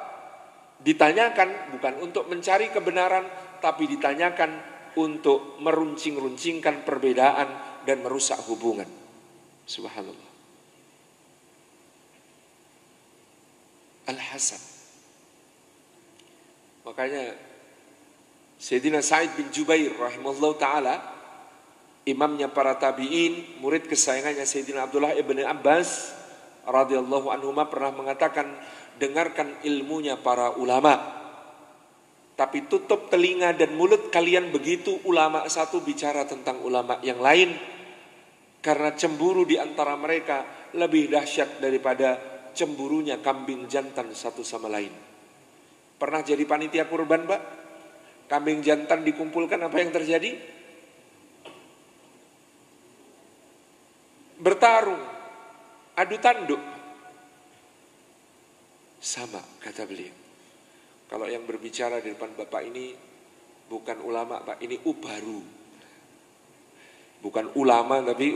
Ditanyakan bukan untuk mencari kebenaran, tapi ditanyakan untuk meruncing-runcingkan perbedaan dan merusak hubungan. Subhanallah. Al-Hasan. Makanya Sayyidina Sa'id bin Jubair rahimahullah ta'ala, imamnya para tabi'in, murid kesayangannya Sayyidina Abdullah ibn Abbas radhiyallahu anhuma, pernah mengatakan, dengarkan ilmunya para ulama, tapi tutup telinga dan mulut kalian begitu ulama satu bicara tentang ulama yang lain, karena cemburu di antara mereka lebih dahsyat daripada cemburunya kambing jantan satu sama lain. Pernah jadi panitia kurban, Pak? Kambing jantan dikumpulkan, apa yang terjadi? Bertarung, adu tanduk. Sama, kata beliau. Kalau yang berbicara di depan Bapak ini bukan ulama, Pak, ini ubaru. Bukan ulama, tapi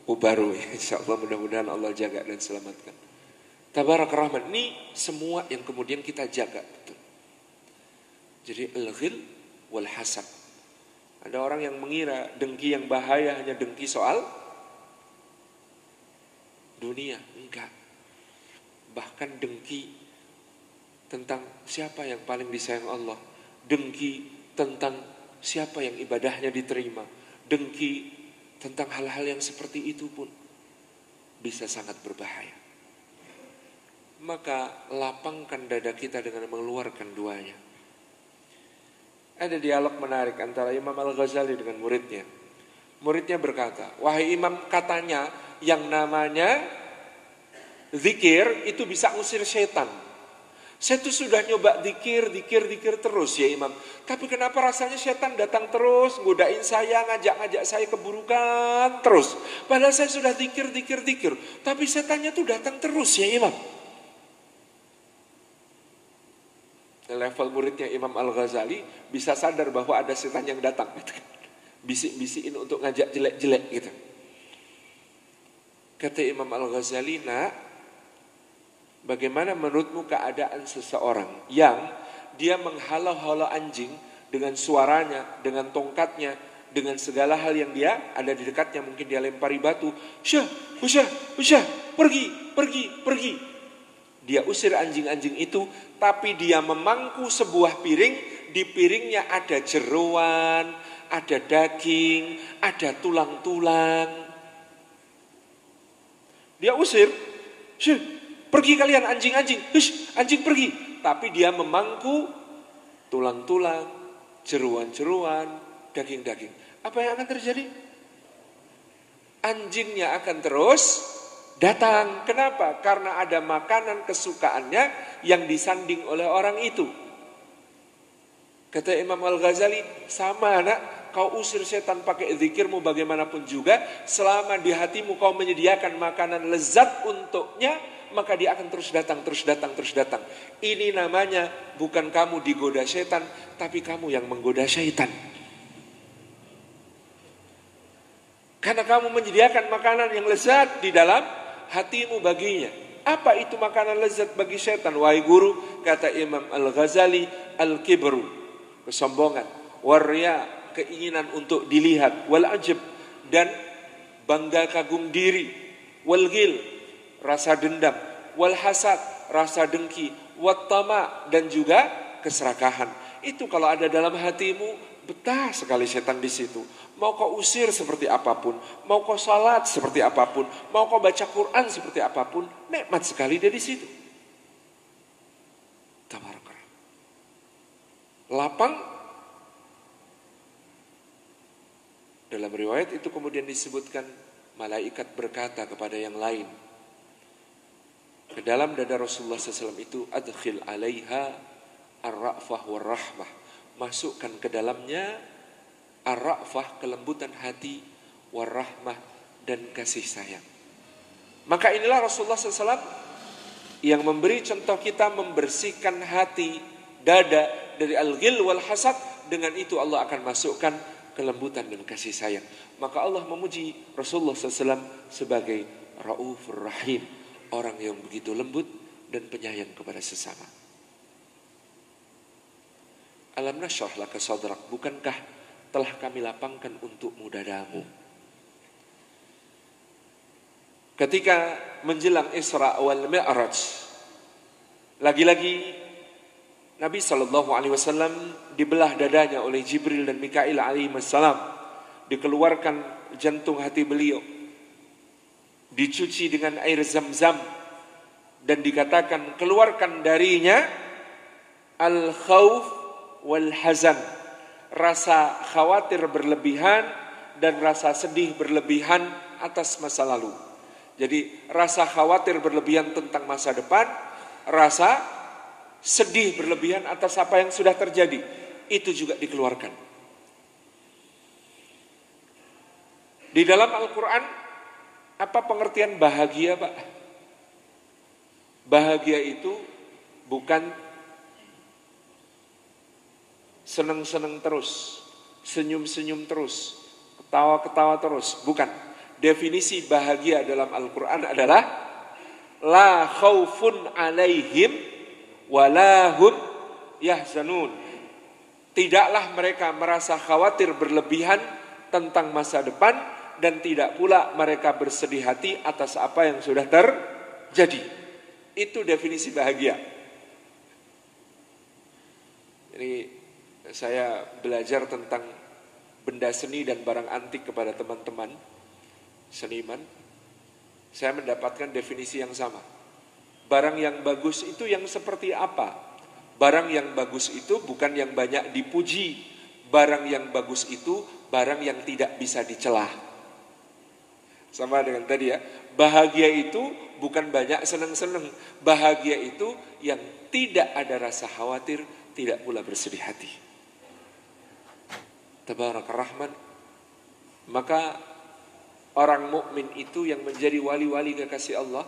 ubaru. Insyaallah mudah-mudahan Allah jaga dan selamatkan. Tabarak Rahman, ini semua yang kemudian kita jaga betul. Jadi al-ghil wal hasad. Ada orang yang mengira dengki yang bahaya hanya dengki soal dunia. Enggak. Bahkan dengki tentang siapa yang paling disayang Allah, dengki tentang siapa yang ibadahnya diterima, dengki tentang hal-hal yang seperti itu pun bisa sangat berbahaya. Maka lapangkan dada kita dengan mengeluarkan duanya. Ada dialog menarik antara Imam Al-Ghazali dengan muridnya. Muridnya berkata, "Wahai Imam, katanya yang namanya zikir itu bisa ngusir setan. Saya tuh sudah nyoba zikir terus ya Imam. Tapi kenapa rasanya setan datang terus, godain saya, ngajak saya keburukan terus. Padahal saya sudah zikir. Tapi setannya tuh datang terus ya Imam." Level muridnya Imam Al-Ghazali bisa sadar bahwa ada setan yang datang. Bisik-bisikin untuk ngajak jelek-jelek gitu. Kata Imam Al-Ghazali, "Nak, bagaimana menurutmu keadaan seseorang yang dia menghalau-halau anjing dengan suaranya, dengan tongkatnya, dengan segala hal yang dia ada di dekatnya, mungkin dia lempari batu, Syah, pergi. Dia usir anjing-anjing itu, tapi dia memangku sebuah piring, di piringnya ada jeroan, ada daging, ada tulang-tulang. Dia usir, pergi kalian anjing-anjing, anjing pergi. Tapi dia memangku tulang-tulang, jeruan-jeruan, daging-daging. Apa yang akan terjadi? anjingnya akan terus datang. Kenapa? Karena ada makanan kesukaannya yang disanding oleh orang itu. Kata Imam Al-Ghazali, sama nak, kau usir setan pakai zikirmu bagaimanapun juga, selama di hatimu kau menyediakan makanan lezat untuknya, maka dia akan terus datang, terus datang, terus datang. Ini namanya bukan kamu digoda setan, tapi kamu yang menggoda syaitan. Karena kamu menyediakan makanan yang lezat di dalam hatimu baginya. Apa itu makanan lezat bagi setan? Wahai guru, kata Imam Al-Ghazali, al-kibru, kesombongan, warya, keinginan untuk dilihat, wal ajab, dan bangga kagum diri, wal ghil, rasa dendam, wal hasad, rasa dengki, wat tama, dan juga keserakahan. Itu kalau ada dalam hatimu, betah sekali setan di situ. Mau kau usir seperti apapun, mau kau salat seperti apapun, mau kau baca Quran seperti apapun, nikmat sekali dia di situ. Tabarakallah. Lapang. Dalam riwayat itu kemudian disebutkan malaikat berkata kepada yang lain, ke dalam dada Rasulullah SAW itu, adkhil alaiha ar-ra'fah war-rahmah, masukkan ke dalamnya ar-ra'fah, kelembutan hati, war-rahmah, dan kasih sayang. Maka inilah Rasulullah SAW yang memberi contoh kita membersihkan hati, dada dari al-ghil wal hasad. Dengan itu Allah akan masukkan kelembutan dan kasih sayang. Maka Allah memuji Rasulullah SAW sebagai Raufur Rahim, orang yang begitu lembut dan penyayang kepada sesama. Alam nashrah laka sadrak, bukankah telah kami lapangkan untukmu dadamu. Ketika menjelang Isra wal Mi'raj, lagi-lagi Nabi SAW dibelah dadanya oleh Jibril dan Mikail alaihissalam. Dikeluarkan jantung hati beliau, dicuci dengan air zam-zam, dan dikatakan keluarkan darinya al-khawf wal hazan, rasa khawatir berlebihan dan rasa sedih berlebihan atas masa lalu. Jadi rasa khawatir berlebihan tentang masa depan, rasa sedih berlebihan atas apa yang sudah terjadi, itu juga dikeluarkan. Di dalam Al-Quran, apa pengertian bahagia, Pak? Bahagia itu bukan senang-senang terus, senyum-senyum terus, ketawa-ketawa terus. Bukan. Definisi bahagia dalam Al-Quran adalah la khaufun alaihim walahum yahzanun. Tidaklah mereka merasa khawatir berlebihan tentang masa depan, dan tidak pula mereka bersedih hati atas apa yang sudah terjadi. Itu definisi bahagia. Jadi saya belajar tentang benda seni dan barang antik kepada teman-teman seniman. Saya mendapatkan definisi yang sama. Barang yang bagus itu yang seperti apa? Barang yang bagus itu bukan yang banyak dipuji. Barang yang bagus itu barang yang tidak bisa dicela. Sama dengan tadi ya. Bahagia itu bukan banyak senang-senang. Bahagia itu yang tidak ada rasa khawatir, tidak pula bersedih hati. Tabarakar Rahman. Maka orang mukmin itu yang menjadi wali-wali kekasih Allah,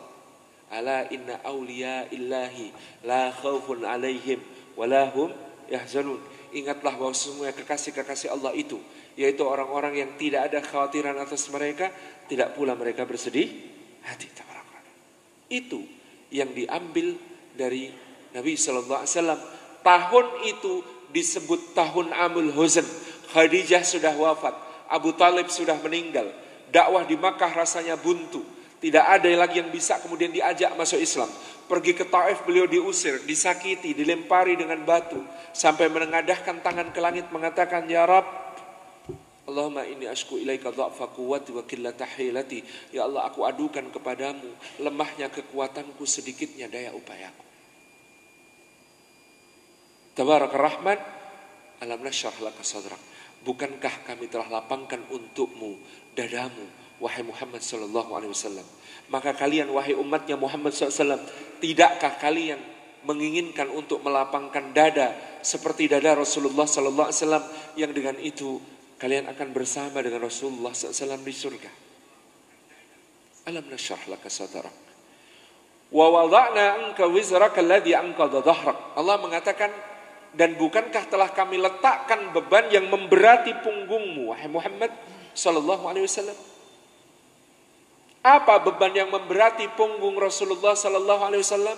ala inna awliya illahi la khawfun alaihim walahum yahzanun. Ingatlah bahwa semua kekasih-kekasih Allah itu, yaitu orang-orang yang tidak ada kekhawatiran atas mereka, tidak pula mereka bersedih hati. Itu yang diambil dari Nabi SAW. Tahun itu disebut tahun Amul Huzn. Khadijah sudah wafat, Abu Talib sudah meninggal, dakwah di Makkah rasanya buntu, tidak ada lagi yang bisa kemudian diajak masuk Islam. Pergi ke Taif beliau diusir, disakiti, dilempari dengan batu, sampai menengadahkan tangan ke langit mengatakan, ya Rabb, Allahumma inni ashku ilaika dha'fa quwwati wa qillata hilati. Ya Allah, aku adukan kepadamu lemahnya kekuatanku, sedikitnya daya upayaku. Tabarakar Rahman. Alam nashrah laka sadrak. Bukankah kami telah lapangkan untukmu dadamu, wahai Muhammad sallallahu alaihi wasallam. Maka kalian wahai umatnya Muhammad sallallahu alaihi wasallam, tidakkah kalian menginginkan untuk melapangkan dada seperti dada Rasulullah sallallahu alaihi wasallam, yang dengan itu kalian akan bersama dengan Rasulullah sallallahu alaihi wasallam di surga. Alam nashrah laka sadrak wa wada'na anka wizraka alladhi anqadha dhahrak. Allah mengatakan, dan bukankah telah kami letakkan beban yang memberati punggungmu wahai Muhammad sallallahu alaihi wasallam. Apa beban yang memberati punggung Rasulullah sallallahu alaihi wasallam?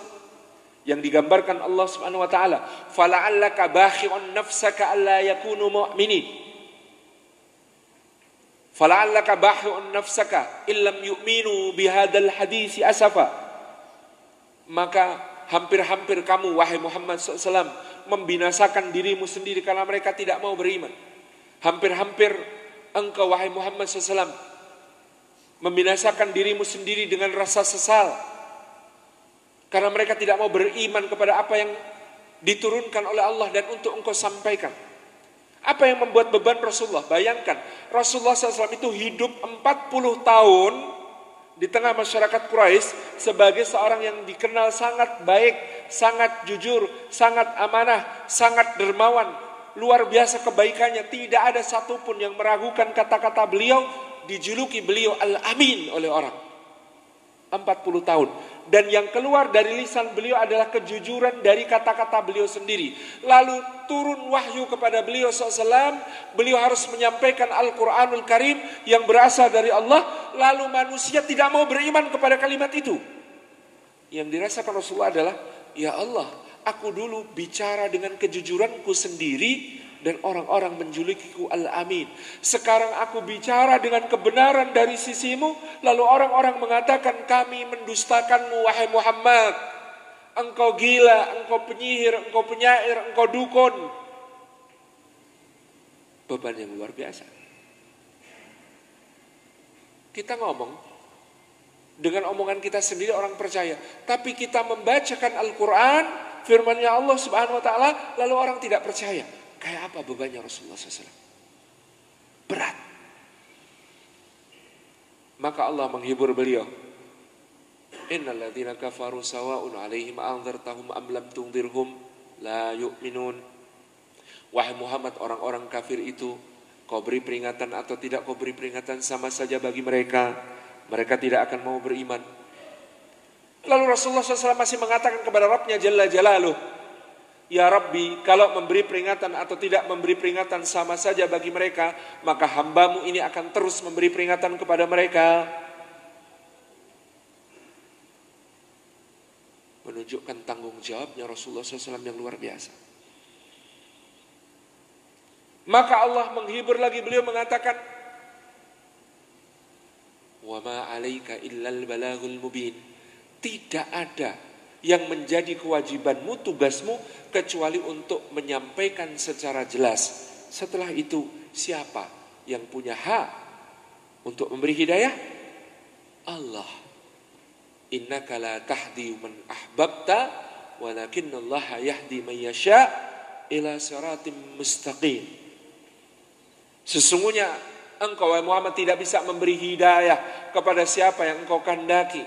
Yang digambarkan Allah Subhanahu wa taala, fala'allaka bakhi'un nafsaka alla yakunu mu'minin. Fala'allaka bakhi'un nafsaka illam yu'minu bihadzal hadisi asafa. Maka hampir-hampir kamu wahai Muhammad SAW membinasakan dirimu sendiri karena mereka tidak mau beriman. Hampir-hampir engkau wahai Muhammad SAW membinasakan dirimu sendiri dengan rasa sesal karena mereka tidak mau beriman kepada apa yang diturunkan oleh Allah dan untuk engkau sampaikan. Apa yang membuat beban Rasulullah? Bayangkan, Rasulullah SAW itu hidup 40 tahun di tengah masyarakat Quraisy sebagai seorang yang dikenal sangat baik, sangat jujur, sangat amanah, sangat dermawan. Luar biasa kebaikannya. Tidak ada satupun yang meragukan kata-kata beliau. Dijuluki beliau Al-Amin oleh orang. 40 tahun. Dan yang keluar dari lisan beliau adalah kejujuran dari kata-kata beliau sendiri. Lalu turun wahyu kepada beliau SAW. Beliau harus menyampaikan Al-Quranul Karim yang berasal dari Allah. Lalu manusia tidak mau beriman kepada kalimat itu. Yang dirasakan Rasulullah adalah, ya Allah, aku dulu bicara dengan kejujuranku sendiri dan orang-orang menjulukiku Al-Amin. Sekarang aku bicara dengan kebenaran dari sisimu, lalu orang-orang mengatakan kami mendustakanmu wahai Muhammad. Engkau gila, engkau penyihir, engkau penyair, engkau dukun. Beban yang luar biasa. Kita ngomong, dengan omongan kita sendiri orang percaya. Tapi kita membacakan Al-Quran, firman-Nya Allah Subhanahu wa taala, lalu orang tidak percaya. Kayak apa bebannya Rasulullah SAW? Berat. Maka Allah menghibur beliau. Innal ladzina kafaru sawa'un 'alaihim anzartahum am lam tunzirhum la yu'minun. Wahai Muhammad, orang-orang kafir itu kau beri peringatan atau tidak kau beri peringatan sama saja bagi mereka. Mereka tidak akan mau beriman. Lalu Rasulullah SAW masih mengatakan kepada Rabbnya Jalla Jalaluh, ya Rabbi, kalau memberi peringatan atau tidak memberi peringatan sama saja bagi mereka, maka hambamu ini akan terus memberi peringatan kepada mereka. Menunjukkan tanggung jawabnya Rasulullah SAW yang luar biasa. Maka Allah menghibur lagi, beliau mengatakan, wa ma 'alaika illal balaghul mubin. Tidak ada yang menjadi kewajibanmu, tugasmu, kecuali untuk menyampaikan secara jelas. Setelah itu, siapa yang punya hak untuk memberi hidayah? Allah. Innaka la tahdi man ahbabta, walakinallaha yahdi man yasha' ila siratim mustaqim. Sesungguhnya engkau wahai Muhammad tidak bisa memberi hidayah kepada siapa yang engkau kehendaki.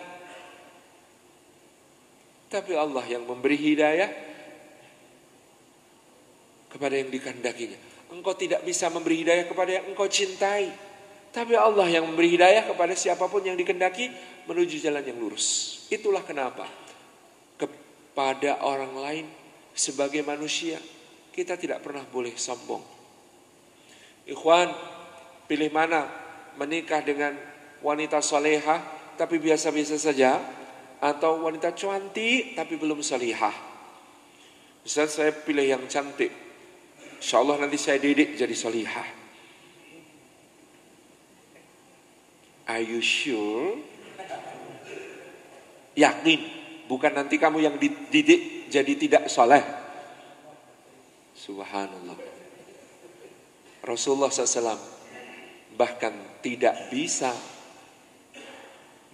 Tapi Allah yang memberi hidayah kepada yang dikehendakinya. Engkau tidak bisa memberi hidayah kepada yang engkau cintai. Tapi Allah yang memberi hidayah kepada siapapun yang dikehendaki menuju jalan yang lurus. Itulah kenapa kepada orang lain sebagai manusia kita tidak pernah boleh sombong. Ikhwan, pilih mana? Menikah dengan wanita solehah tapi biasa-biasa saja, atau wanita cantik tapi belum salihah. Misalnya saya pilih yang cantik, insya Allah nanti saya didik jadi salihah. Are you sure? Yakin? Bukan nanti kamu yang dididik jadi tidak soleh. Subhanallah. Rasulullah SAW bahkan tidak bisa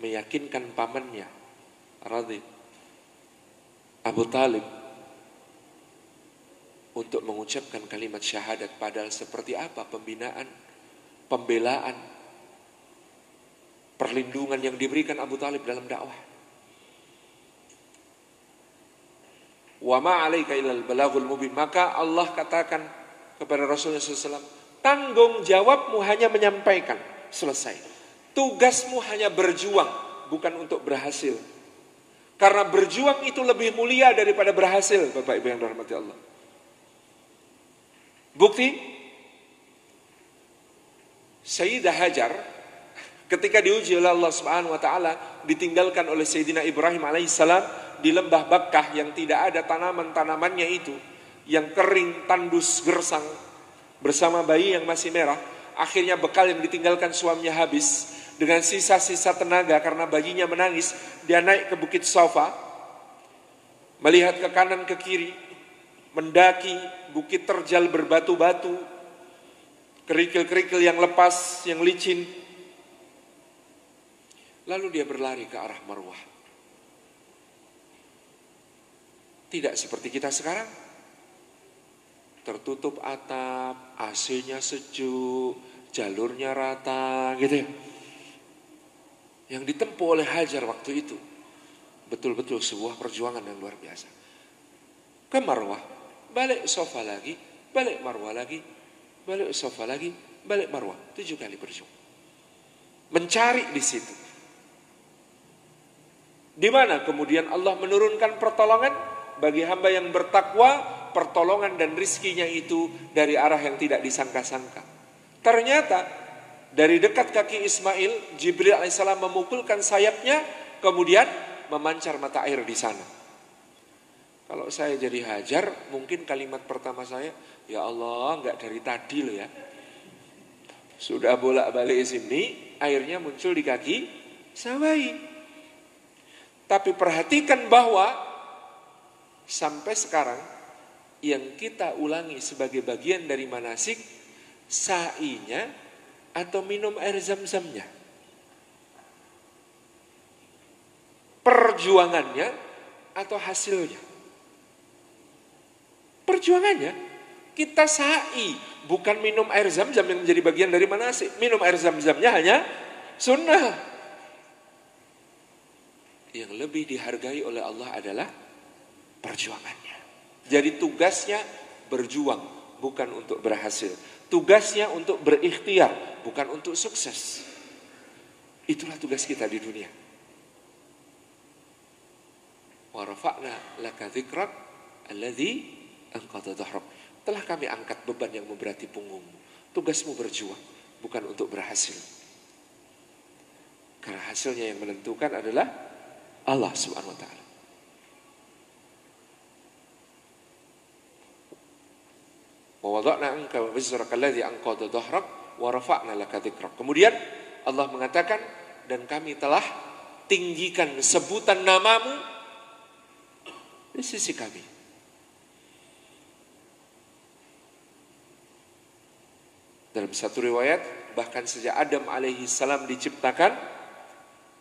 meyakinkan pamannya Radhi Abu Talib untuk mengucapkan kalimat syahadat. Padahal seperti apa pembinaan, pembelaan perlindungan yang diberikan Abu Talib dalam dakwah. Wa ma 'alaika illal balaghul mubin. Maka Allah katakan kepada Rasulullah SAW, tanggung jawabmu hanya menyampaikan, selesai. Tugasmu hanya berjuang, bukan untuk berhasil. Karena berjuang itu lebih mulia daripada berhasil, Bapak Ibu yang dirahmati Allah. Bukti, Sayyidah Hajar ketika diuji oleh Allah Subhanahu wa taala, ditinggalkan oleh Sayyidina Ibrahim alaihissalam di lembah Bakkah yang tidak ada tanaman-tanamannya itu, yang kering, tandus, gersang, bersama bayi yang masih merah. Akhirnya bekal yang ditinggalkan suaminya habis. Dengan sisa-sisa tenaga karena bayinya menangis, dia naik ke Bukit Safa, melihat ke kanan ke kiri, mendaki bukit terjal berbatu-batu, kerikil-kerikil yang lepas, yang licin. Lalu dia berlari ke arah Marwah. Tidak seperti kita sekarang, tertutup atap, AC-nya sejuk, jalurnya rata, gitu ya. Yang ditempuh oleh Hajar waktu itu betul-betul sebuah perjuangan yang luar biasa. Ke Marwah, balik Safa lagi, balik Marwah lagi, balik Safa lagi, balik Marwah. 7 kali berjuang. Mencari di situ. Di mana kemudian Allah menurunkan pertolongan bagi hamba yang bertakwa, pertolongan dan rizkinya itu dari arah yang tidak disangka-sangka. Ternyata dari dekat kaki Ismail, Jibril alaihissalam memukulkan sayapnya, kemudian memancar mata air di sana. Kalau saya jadi Hajar, mungkin kalimat pertama saya, ya Allah, enggak dari tadi loh ya. Sudah bolak-balik sini, airnya muncul di kaki Sabai. Tapi perhatikan bahwa sampai sekarang yang kita ulangi sebagai bagian dari manasik, sa'inya atau minum air zam-zamnya. Perjuangannya atau hasilnya. Perjuangannya, kita sa'i, bukan minum air zam-zam yang menjadi bagian dari manasik. Minum air zam-zamnya hanya sunnah. Yang lebih dihargai oleh Allah adalah perjuangannya. Jadi tugasnya berjuang, bukan untuk berhasil. Tugasnya untuk berikhtiar, bukan untuk sukses. Itulah tugas kita di dunia. Wa rafa'na laka dzikrak alladzi anqadha dhahrak. Telah kami angkat beban yang memberati punggungmu. Tugasmu berjuang, bukan untuk berhasil. Karena hasilnya yang menentukan adalah Allah Subhanahu wa taala. Wa wada'na anka wizraka alladzi anqadha dhahrak wa rafa'na laka dzikrak. Kemudian Allah mengatakan, dan kami telah tinggikan sebutan namamu di sisi kami. Dalam satu riwayat, bahkan sejak Adam alaihi salam diciptakan,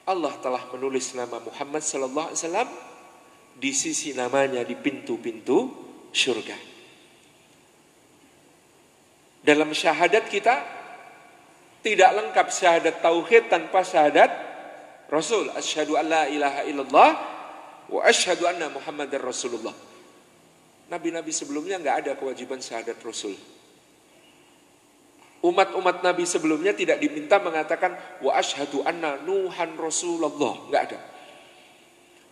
Allah telah menulis nama Muhammad sallallahu alaihi wasallam di sisi namanya di pintu-pintu surga. Dalam syahadat kita tidak lengkap syahadat tauhid tanpa syahadat Rasul. Asyhadu an la ilaha illallah wa asyhadu anna Muhammadar Rasulullah. Nabi-nabi sebelumnya enggak ada kewajiban syahadat Rasul. Umat-umat Nabi sebelumnya tidak diminta mengatakan wa asyhadu anna Nuhan Rasulullah, enggak ada.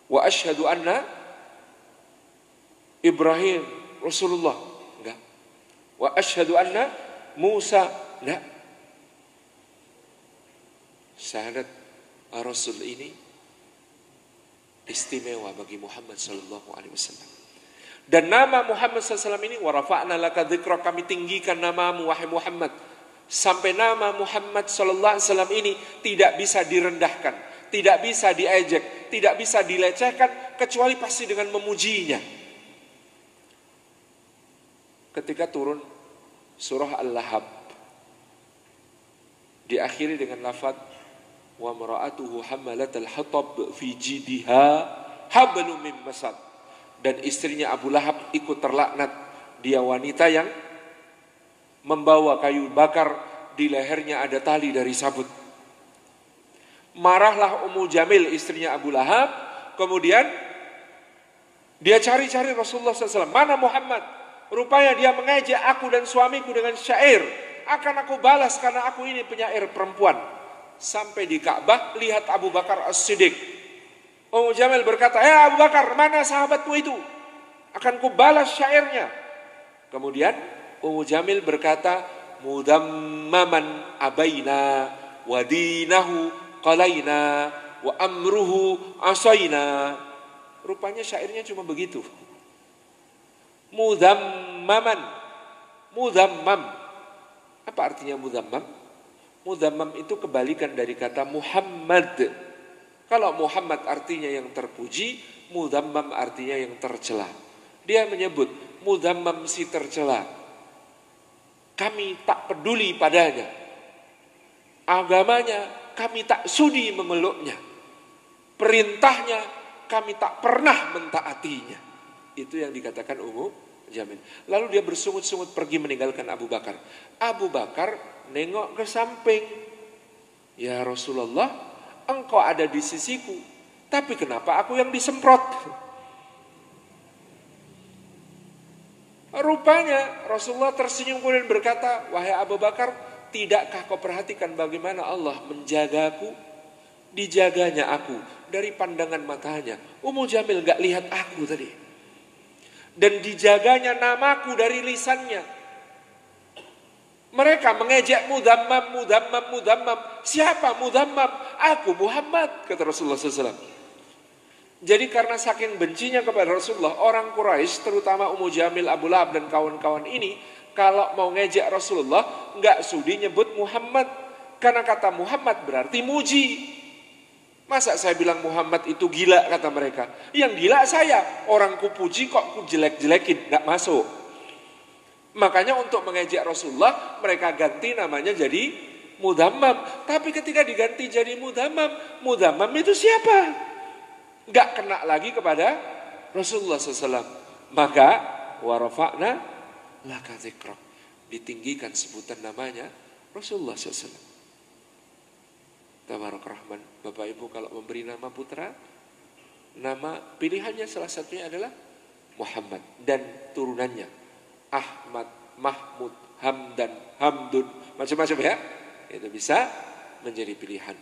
Wa asyhadu anna Ibrahim Rasulullah, enggak. Wa asyhadu anna Musa, enggak. Syahadat Rasul ini istimewa bagi Muhammad sallallahu alaihi wasallam. Dan nama Muhammad sallallahu alaihi wasallam ini wa rafa'na laka dzikra, kami tinggikan namamu wahai Muhammad. Sampai nama Muhammad sallallahu alaihi wasallam ini tidak bisa direndahkan, tidak bisa diejek, tidak bisa dilecehkan kecuali pasti dengan memujinya. Ketika turun surah Al-Lahab, diakhiri dengan lafaz wa mar'atuhu hammalatal hatab fi jidha hablum min masad, dan istrinya Abu Lahab ikut terlaknat, dia wanita yang membawa kayu bakar, di lehernya ada tali dari sabut. Marahlah Ummu Jamil, istrinya Abu Lahab. Kemudian dia cari-cari Rasulullah SAW. Mana Muhammad? Rupanya dia mengejek aku dan suamiku dengan syair. Akan aku balas karena aku ini penyair perempuan. Sampai di Ka'bah, lihat Abu Bakar As-Siddiq. Ummu Jamil berkata, Abu Bakar, mana sahabatmu itu? Akan ku balas syairnya. Kemudian Ummu Jamil berkata, mudammaman abaina wa dinahu qalaina wa amruhu asaina. Rupanya syairnya cuma begitu. Mudammaman. Mudammam. Apa artinya mudammam? Mudammam itu kebalikan dari kata Muhammad. Kalau Muhammad artinya yang terpuji, mudammam artinya yang tercela. Dia menyebut mudammam si tercela. Kami tak peduli padanya. Agamanya kami tak sudi memeluknya. Perintahnya kami tak pernah mentaatinya. Itu yang dikatakan Ummu Jamil. Lalu dia bersungut-sungut pergi meninggalkan Abu Bakar. Abu Bakar nengok ke samping. Ya Rasulullah, engkau ada di sisiku. Tapi kenapa aku yang disemprot? Rupanya Rasulullah tersenyum kemudian berkata, wahai Abu Bakar, tidakkah kau perhatikan bagaimana Allah menjagaku? Dijaganya aku dari pandangan matanya. Ummu Jamil gak lihat aku tadi. Dan dijaganya namaku dari lisannya. Mereka mengejek mudammam, mudammam, mudammam. Siapa mudammam? Aku Muhammad, kata Rasulullah SAW. Jadi karena saking bencinya kepada Rasulullah, orang Quraisy terutama Ummu Jamil, Abu Lahab dan kawan-kawan ini, kalau mau ngejek Rasulullah nggak sudi nyebut Muhammad, karena kata Muhammad berarti muji. Masa saya bilang Muhammad itu gila, kata mereka. Yang gila saya, orang ku puji kok ku jelek-jelekin, nggak masuk. Makanya untuk mengejek Rasulullah mereka ganti namanya jadi Mudammam. Tapi ketika diganti jadi Mudammam, Mudammam itu siapa? Gak kena lagi kepada Rasulullah SAW. Maka warafa'na laka dzikrak, ditinggikan sebutan namanya Rasulullah SAW. Tabarak Rahman. Bapak Ibu kalau memberi nama putra, nama pilihannya salah satunya adalah Muhammad dan turunannya Ahmad, Mahmud, Hamdan, Hamdun, macam-macam ya. Itu bisa menjadi pilihan.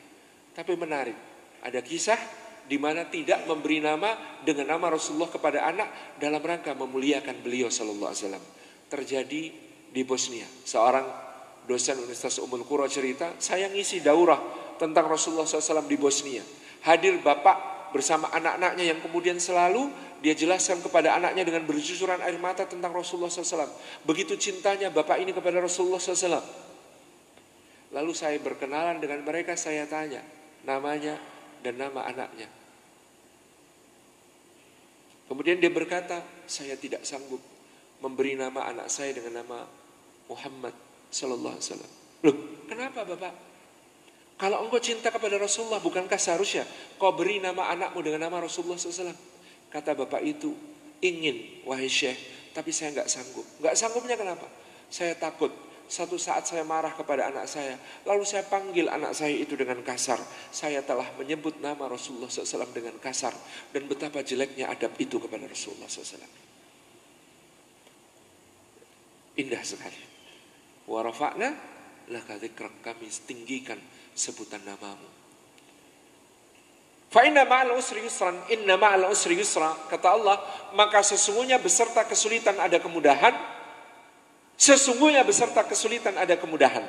Tapi menarik, ada kisah di mana tidak memberi nama dengan nama Rasulullah kepada anak dalam rangka memuliakan beliau sallallahu alaihi wasallam. Terjadi di Bosnia. Seorang dosen Universitas Ummul Qura cerita, saya ngisi daurah tentang Rasulullah SAW di Bosnia. Hadir bapak bersama anak-anaknya yang kemudian selalu dia jelaskan kepada anaknya dengan bercucuran air mata tentang Rasulullah SAW. Begitu cintanya bapak ini kepada Rasulullah SAW. Lalu saya berkenalan dengan mereka, saya tanya namanya dan nama anaknya. Kemudian dia berkata, saya tidak sanggup memberi nama anak saya dengan nama Muhammad sallallahu alaihi wasallam. Loh, kenapa Bapak? Kalau engkau cinta kepada Rasulullah, bukankah seharusnya kau beri nama anakmu dengan nama Rasulullah sallallahu alaihi wasallam? Kata bapak itu, ingin wahai Syekh, tapi saya enggak sanggup. Enggak sanggupnya kenapa? Saya takut satu saat saya marah kepada anak saya, lalu saya panggil anak saya itu dengan kasar. Saya telah menyebut nama Rasulullah SAW dengan kasar. Dan betapa jeleknya adab itu kepada Rasulullah SAW. Indah sekali. Wa rafa'na laka dzikrak, kami tinggikan sebutan namamu. Fa inna ma'al usri yusran, inna ma'al usri yusra, kata Allah, maka sesungguhnya beserta kesulitan ada kemudahan. Sesungguhnya beserta kesulitan ada kemudahan.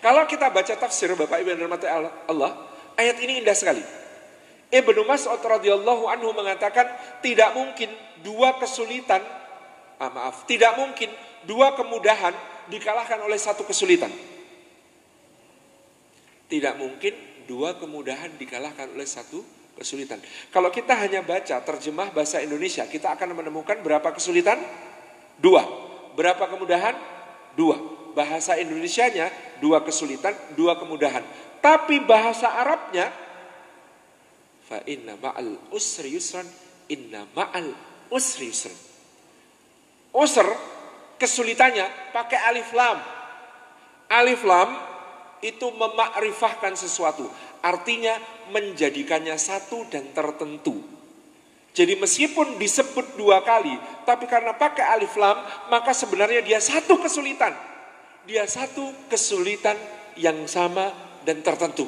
Kalau kita baca tafsir Bapak Ibu yang dirahmati Allah, ayat ini indah sekali. Ibnu Mas'ud radhiyallahu anhu mengatakan tidak mungkin tidak mungkin dua kemudahan dikalahkan oleh satu kesulitan. Tidak mungkin dua kemudahan dikalahkan oleh satu kesulitan. Kalau kita hanya baca terjemah bahasa Indonesia, kita akan menemukan berapa kesulitan? Dua. Berapa kemudahan? Dua. Bahasa Indonesianya dua kesulitan, dua kemudahan. Tapi bahasa Arabnya fa inna ma'al usri yusran, inna ma'al usri yusran. Usr kesulitannya pakai alif lam. Alif lam itu memakrifahkan sesuatu. Artinya menjadikannya satu dan tertentu. Jadi meskipun disebut dua kali, tapi karena pakai alif lam, maka sebenarnya dia satu kesulitan. Dia satu kesulitan yang sama dan tertentu.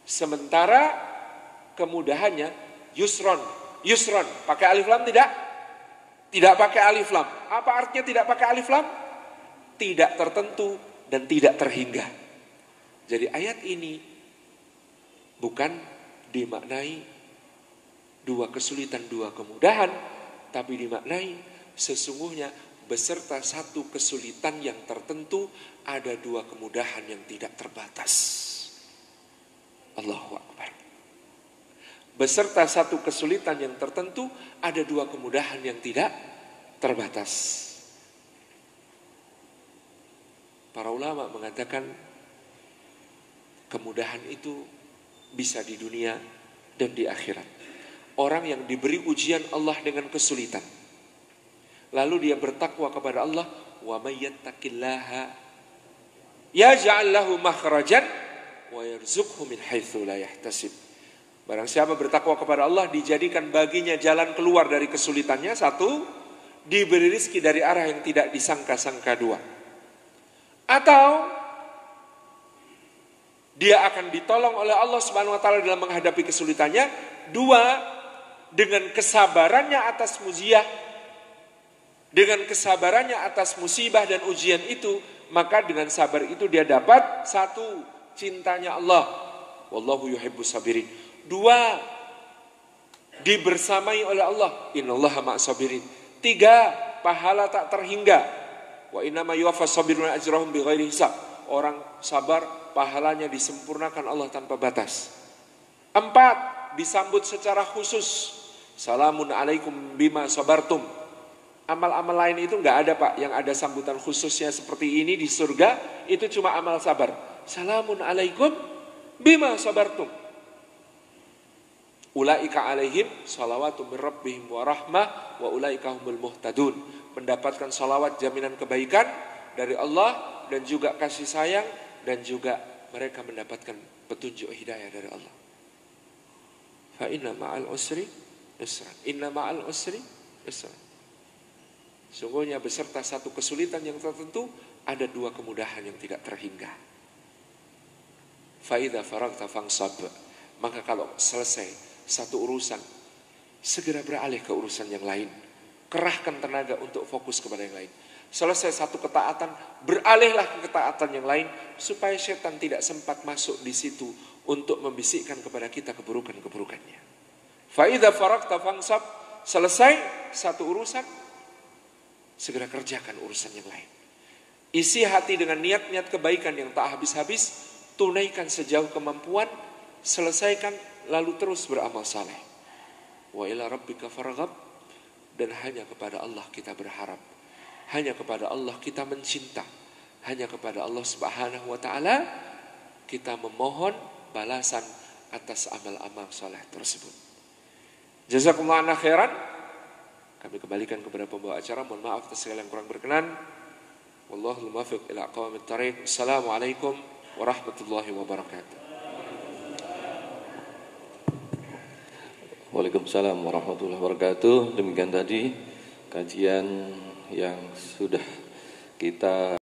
Sementara kemudahannya yusron. Yusron, pakai alif lam tidak? Tidak pakai alif lam. Apa artinya tidak pakai alif lam? Tidak tertentu dan tidak terhingga. Jadi ayat ini bukan dimaknai dua kesulitan, dua kemudahan, tapi dimaknai sesungguhnya beserta satu kesulitan yang tertentu ada dua kemudahan yang tidak terbatas. Allahu Akbar. Beserta satu kesulitan yang tertentu ada dua kemudahan yang tidak terbatas. Para ulama mengatakan kemudahan itu bisa di dunia dan di akhirat. Orang yang diberi ujian Allah dengan kesulitan, lalu dia bertakwa kepada Allah, wa may yattaqillaha yaj'al lahu makhrajan wa yarzuqhu min haitsu la yahtasib. Barang siapa bertakwa kepada Allah, dijadikan baginya jalan keluar dari kesulitannya, satu, diberi rezeki dari arah yang tidak disangka-sangka, dua. Atau dia akan ditolong oleh Allah Subhanahu wa taala dalam menghadapi kesulitannya. Dua, dengan kesabarannya atas muziah, dengan kesabarannya atas musibah dan ujian itu, maka dengan sabar itu dia dapat satu, cintanya Allah. Wallahu yuhibbus sabirin. Dua, dibersamai oleh Allah. Innallaha ma'as sabirin. Tiga, pahala tak terhingga. Wa innama yuwaffas sabiruna ajrahum bighairi hisab. Orang sabar pahalanya disempurnakan Allah tanpa batas. Empat, disambut secara khusus. Salamun alaikum bima sabartum. Amal-amal lain itu enggak ada Pak yang ada sambutan khususnya seperti ini di surga. Itu cuma amal sabar. Salamun alaikum bima sabartum. Ulaika alaihim salawatu min rabbihim wa rahmah wa ulaika humul muhtadun. Mendapatkan salawat jaminan kebaikan dari Allah dan juga kasih sayang, dan juga mereka mendapatkan petunjuk hidayah dari Allah. Fa inna ma'al usri yusran. Inna ma'al usri yusran. Sungguhnya beserta satu kesulitan yang tertentu ada dua kemudahan yang tidak terhingga. Fa idza faragta fansab. Maka kalau selesai satu urusan, segera beralih ke urusan yang lain. Kerahkan tenaga untuk fokus kepada yang lain. Selesai satu ketaatan, beralihlah ke ketaatan yang lain, supaya setan tidak sempat masuk di situ untuk membisikkan kepada kita keburukan-keburukannya. Fa idza faragta fansab. Selesai satu urusan, segera kerjakan urusan yang lain. Isi hati dengan niat-niat kebaikan yang tak habis-habis, tunaikan sejauh kemampuan, selesaikan, lalu terus beramal saleh. Wa ila rabbika farghab. Dan hanya kepada Allah kita berharap. Hanya kepada Allah kita mencinta. Hanya kepada Allah Subhanahu wa taala kita memohon balasan atas amal-amal saleh tersebut. Jazakumullah khairan. Kami kembalikan kepada pembawa acara. Mohon maaf atas segala yang kurang berkenan. Wallahul muwaffiq ila aqwamit thariq. Assalamualaikum warahmatullahi wabarakatuh. Waalaikumsalam warahmatullahi wabarakatuh. Demikian tadi kajian yang sudah kita